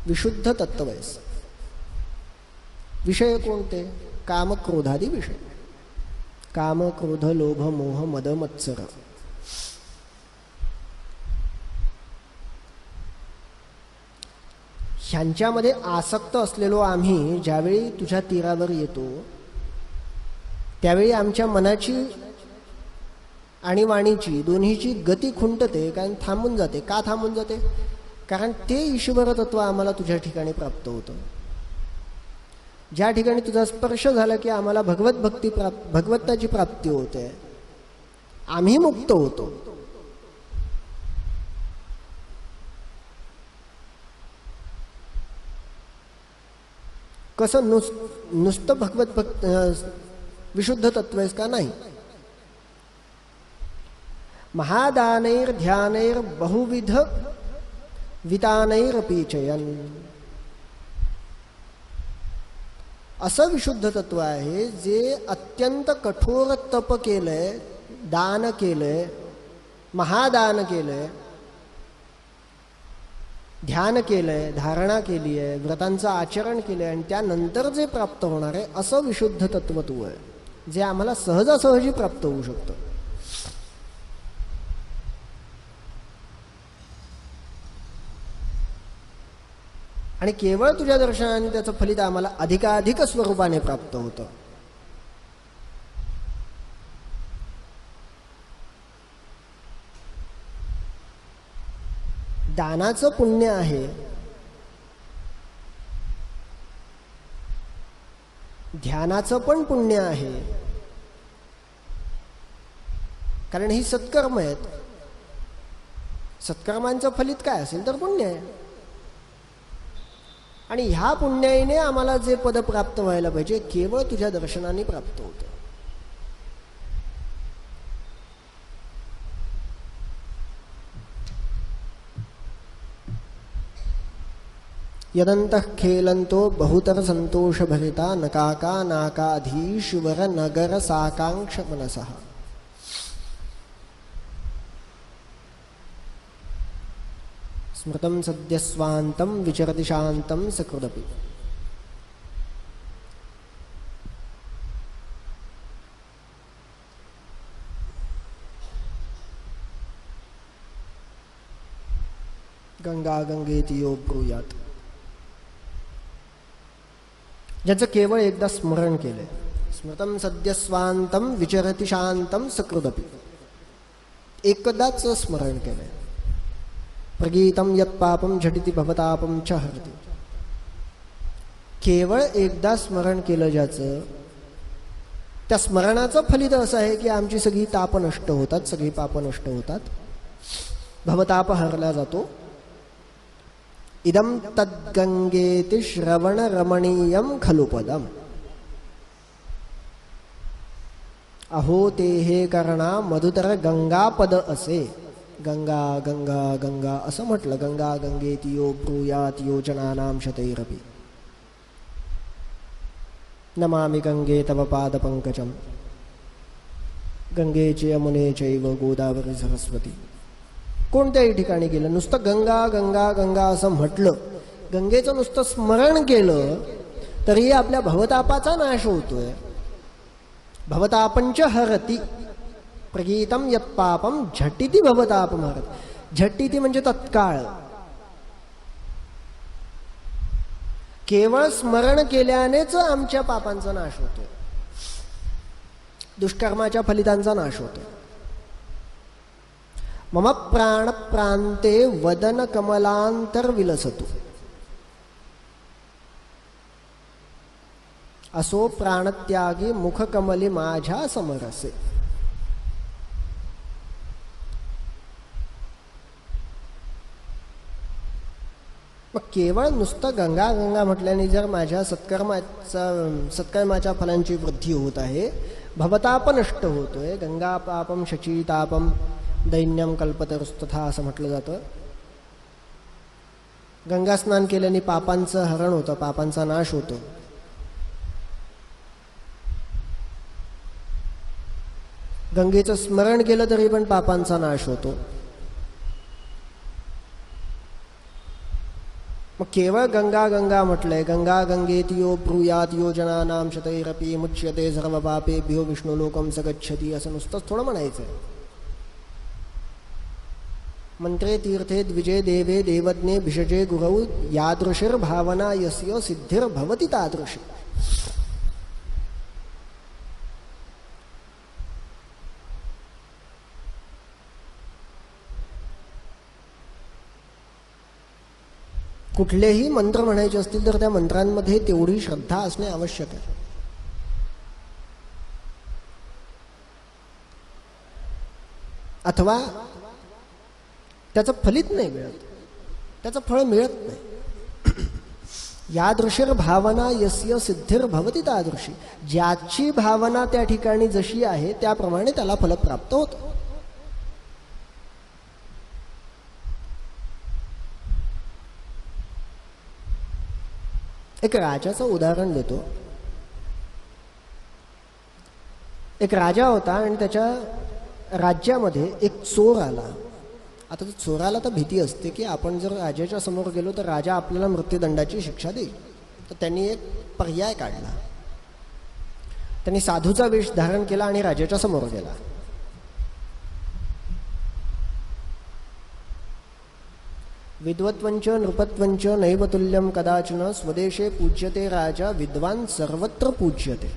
विशुद्ध तत्व आहेस. विषय कोणते? काम क्रोधादी विषय. काम, क्रोध, लोभ, मोह, मद, मत्सर. ह्यांच्यामध्ये आसक्त असलेलो आम्ही ज्यावेळी तुझ्या तीरावर येतो त्यावेळी आमच्या मनाची आणि वाणीची दोन्हीची गती खुंटते, कारण थांबून जाते. का थांबून जाते? कारण ते ईश्वर तत्व आम्हाला तुझ्या ठिकाणी प्राप्त होतं. ज्या ठिकाणी तुझा स्पर्श झाला की आम्हाला भगवंताची प्राप्ती होते, आम्ही मुक्त होतो. कसं नुसतं भगवत विशुद्ध तत्व आहेस का? नाही. महादानैर ध्यानैर बहुविध वितानैर पीचयन, असं विशुद्ध तत्व आहे जे अत्यंत कठोर तप केलंय, दान केलंय, महादान केलंय, ध्यान केलंय, धारणा केली आहे, व्रतांचं आचरण केलंय आणि त्यानंतर जे प्राप्त होणार आहे असं विशुद्ध तत्वत्व आहे जे आम्हाला सहजासहजी प्राप्त होऊ शकतं. आणि केवळ तुझ्या दर्शनाने त्याचं फलित आम्हाला अधिकाधिक स्वरूपाने प्राप्त होतं. दानाचं पुण्य आहे, ध्यानाचं पण पुण्य आहे, कारण ही सत्कर्म आहेत. सत्कर्मांचं फलित काय असेल तर पुण्य आहे. आणि ह्या पुण्याईने आम्हाला जे पद प्राप्त व्हायला पाहिजे केवळ तुझ्या दर्शनाने प्राप्त होतं. यदंतः खेलंतो बहुतर संतोष भरिता नकाका नाकाधीश्वर नगर साकांक्ष मनसः. स्मृतं सद्यस्वान्तं विचरति शान्तं सकृदपि. गंगा गंगेति यो ब्रूयात. ज्याचं केवळ एकदा स्मरण केलंय, स्मृतं सद्यस्वान्तं विचरति शान्तं सकृदपि, एकदाच स्मरण केलंय. प्रगीतं यत्पापं झटिति भवतापं च हरति. केवळ एकदा स्मरण केलं ज्याचं, त्या स्मरणाचं फलित असं आहे की आमची सगळी ताप नष्ट होतात, सगळी पाप नष्ट होतात, भवताप हरला जातो. इदं तद्गंगेति श्रवण रमणीयं खलु पदम. अहो ते हे करणा मधुतर गंगापद असे. गंगा गंगा गंगा असं म्हटलं. गंगा गंगेति यो ब्रूयात योजनानां शतैरपि. नमामि गंगे तव पादपंकजं गंगे च यमुने चैव गोदावरी सरस्वती. कोणत्याही ठिकाणी गेलं नुसतं गंगा गंगा गंगा असं म्हटलं, गंगेचं नुसतं स्मरण केलं तरीही आपल्या भवतापाचा नाश होतोय. भवतापंच हरति. प्रगीतं यत्पापं झटिति भवतापं हरति. झटिति म्हणजे तत्काळ. केवळ स्मरण केल्यानेच आमच्या पापांचा नाश होतोय, दुष्कर्माच्या फलितांचा नाश होतोय. मम प्राण प्रांते वदन कमलांतर विलसतु. असो प्राणत्यागी मुख कमली माझ्या समरसे. मग केवळ नुसतं गंगा गंगा म्हटल्याने जर माझ्या सत्कर्माच्या फलांची वृद्धी होत आहे, भवताप नष्ट होतोय, गंगा पापम शचीतापम दैन्यम कल्पतरुस्तथा असं म्हटलं जातं. गंगा स्नान केल्याने पापांचं हरण होतं, पापांचा नाश होतो. गंगेचं स्मरण केलं तरी पण पापांचा नाश होतो. मग केवळ गंगा गंगा म्हटलंय. गंगा गंगेति यो ब्रूयात योजनानां शतैरपि मुच्यते सर्व पापेभ्यो विष्णुलोकं स गच्छति. असं नुसतंच थोडं म्हणायचंय. मंत्रे तीर्थे द्विजे देवे देवज्ञे भिषजे गुरौ यादृशिर्भावना यस्य सिद्धिर्भवति तादृशी. कुठलेही मंत्र म्हणायचे असतील तर त्या मंत्रांमध्ये तेवढी श्रद्धा असणे आवश्यक आहे. अथवा त्याचं फलित नाही मिळत, त्याचं फळ मिळत नाही. यादृशीर भावना यस्य सिद्धिर भवती तादृशी. ज्याची भावना त्या ठिकाणी जशी आहे त्याप्रमाणे त्याला फल प्राप्त होतं. एक राजाचं उदाहरण देतो. एक राजा होता आणि त्याच्या राज्यामध्ये एक चोर आला. आता चोराला तर भीती असते की आपण जर राजाच्या समोर गेलो तर राजा आपल्याला मृत्यूदंडाची शिक्षा देईल. तर त्यांनी एक पर्याय काढला. त्यांनी साधूचा वेश धारण केला आणि राजाच्या समोर गेला. विद्वत्वंच नृपत्वंच नैव तुल्यं कदाचन स्वदेशे पूज्यते राजा विद्वान सर्वत्र पूज्यते.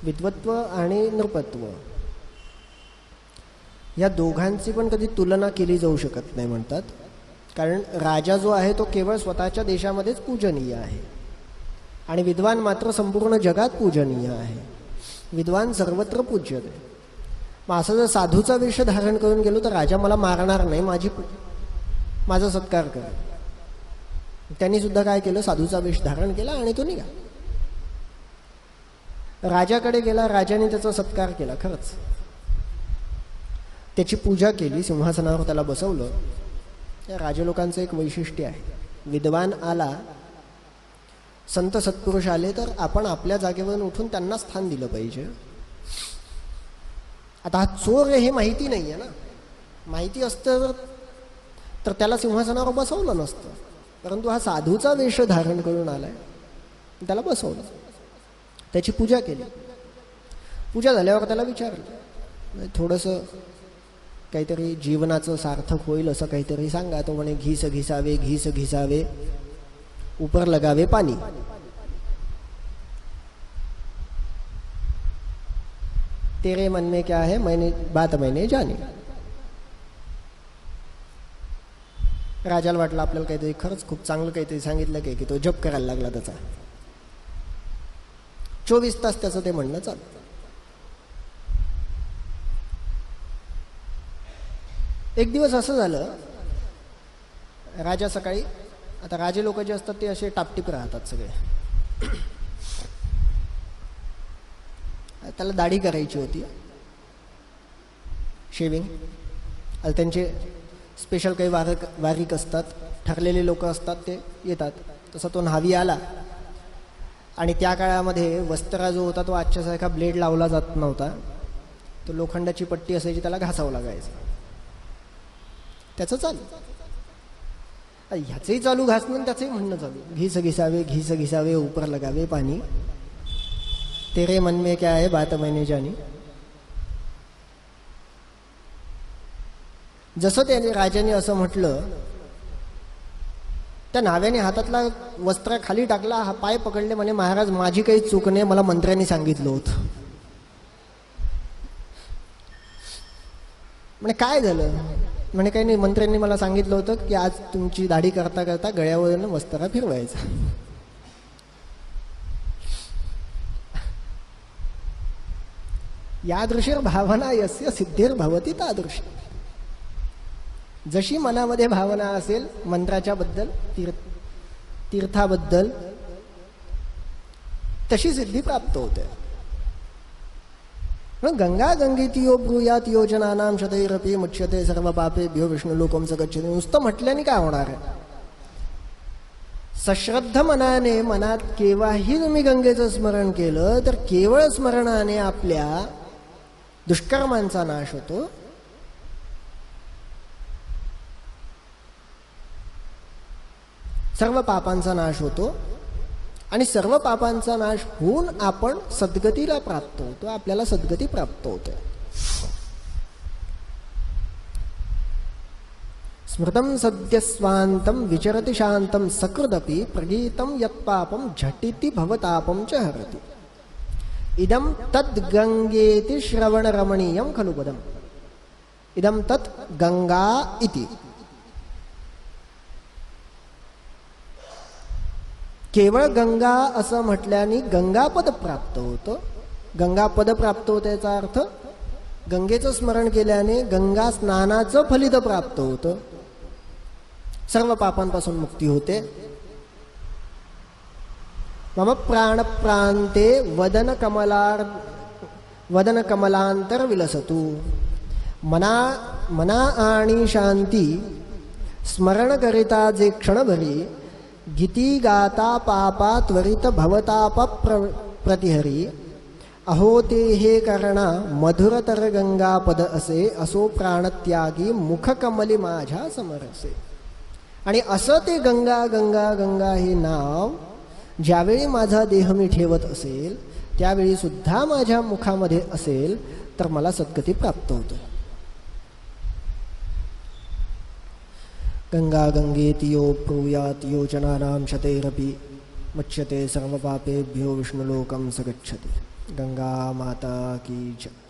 विद्वत्व आणि नृपत्व या दोघांची पण कधी तुलना केली जाऊ शकत नाही म्हणतात. कारण राजा जो आहे तो केवळ स्वतःच्या देशामध्येच पूजनीय आहे आणि विद्वान मात्र संपूर्ण जगात पूजनीय आहे. विद्वान सर्वत्र पूज्यते. मग असं जर साधूचा वेश धारण करून गेलो तर राजा मला मारणार नाही, माझा सत्कार करेल. त्यांनी सुद्धा काय केलं, साधूचा वेश धारण केला आणि तो निघाला. राजाकडे गेला. राजाने त्याचा सत्कार केला. खरंच त्याची पूजा केली. सिंहासनावर त्याला बसवलं. या राजलोकांचं एक वैशिष्ट्य आहे. विद्वान आला, संत सत्पुरुष आले तर आपण आपल्या जागेवरून उठून त्यांना स्थान दिलं पाहिजे. आता हा चोर हे माहिती नाही आहे ना. माहिती असतं तर त्याला सिंहासनावर बसवलं नसतं. परंतु हा साधूचा वेश धारण करून आलाय, त्याला बसवलं, त्याची पूजा केली. पूजा झाल्यावर त्याला विचारलं, थोडंसं काहीतरी जीवनाचं सार्थक होईल असं काहीतरी सांगा. तो म्हणे, घीस घिसावे घीस घिसावे ऊपर लगावे पाणी. तेरे मन में क्या है बात मैंने जानी. राजाला वाटलं आपल्याला काहीतरी खरंच खूप चांगलं काहीतरी सांगितलं काय की तो जप करायला लागला त्याचा. 24 तास त्याचं ते म्हणणं चालू. एक दिवस असं झालं, राजा सकाळी, आता राजे लोक जे असतात ते असे टापटीप राहतात सगळे. त्याला दाढी करायची होती, शेविंग. त्यांचे स्पेशल काही वारीक असतात, ठरलेले लोक असतात, ते येतात. तसा तो न्हावी आला. आणि त्या काळामध्ये वस्त्रा जो होता तो आजच्यासारखा ब्लेड लावला जात नव्हता. तो लोखंडाची पट्टी असायची, त्याला घासावं लागायचं. त्याचं चालू, ह्याचंही चालू घासणं, त्याचंही म्हणणं चालू. घीस घिसावे घीस घिसावे ऊपर लगावे पाणी. तेरे मन में क्या है बात मैंने जानी. जसं त्याने राजाने असं म्हटलं, त्या न्हाव्याने हातातला वस्त्र खाली टाकला, हा पाय पकडले, म्हणे, महाराज माझी काही चूक नाही, मला मंत्र्यांनी सांगितलं होतं. म्हणे काय झालं? म्हणे काही नाही, मंत्र्यांनी मला सांगितलं होतं की आज तुमची दाढी करता करता गळ्यावरून वस्त्र फिरवायचा. यादृशीर भावना यस्य सिद्धिर भवती तादृशी. जशी मनामध्ये भावना असेल मंत्राच्या बद्दल, तीर्थाबद्दल, तशी सिद्धी प्राप्त होते. गंगा गंगेतियो ब्रूयात योजनानां शतैरपि मुच्यते सर्व पापेभ्यो विष्णुलोकं च गच्छति. नुसतं म्हटल्याने काय होणार आहे? सश्रद्ध मनाने, मनात केव्हाही तुम्ही गंगेचं स्मरण केलं तर केवळ स्मरणाने आपल्या दुष्कर्मांचा नाश होतो. सर्व पापांचा नाश होतो. आणि सर्व पापांचा नाश होऊन आपण सद्गतीला प्राप्त होतो. आपल्याला सद्गती प्राप्त होते. स्मृतं सद्यस्वान्तं विचरति शान्तं सकृदपि प्रगीतं यत्पापं झटिति भवतापं च हरति. इदं तद् गंगेति श्रवणरमणीयं खलु पदम्. इदं तत् गंगा इति. केवळ गंगा असं म्हटल्याने गंगापद प्राप्त होतं. गंगापद प्राप्त होतं याचा अर्थ गंगेचं स्मरण केल्याने गंगा स्नानाचं फलित प्राप्त होतं. सर्व पापांपासून मुक्ती होते. मम प्राणप्रांते वदनकमलांतर विलसतु. मना आणि शांती स्मरण करिता जे क्षणभरी गीती गाता पापा त्वरित भवताप प्रतिहरी. अहो ते हे करणा मधुरतर गंगापद असे असो प्राणत्यागी मुखकमली माझ्या समरसे. आणि असं ते गंगा गंगा गंगा हे नाव ज्यावेळी माझा देह मी ठेवत असेल त्यावेळी सुद्धा माझ्या मुखामध्ये असेल तर मला सद्गती प्राप्त होते. गंगा गंगेति यो ब्रूयात् योजनानां शतैरपि मुच्यते सर्वपापेभ्यो विष्णुलोकं स गच्छति. गंगा माता की जय.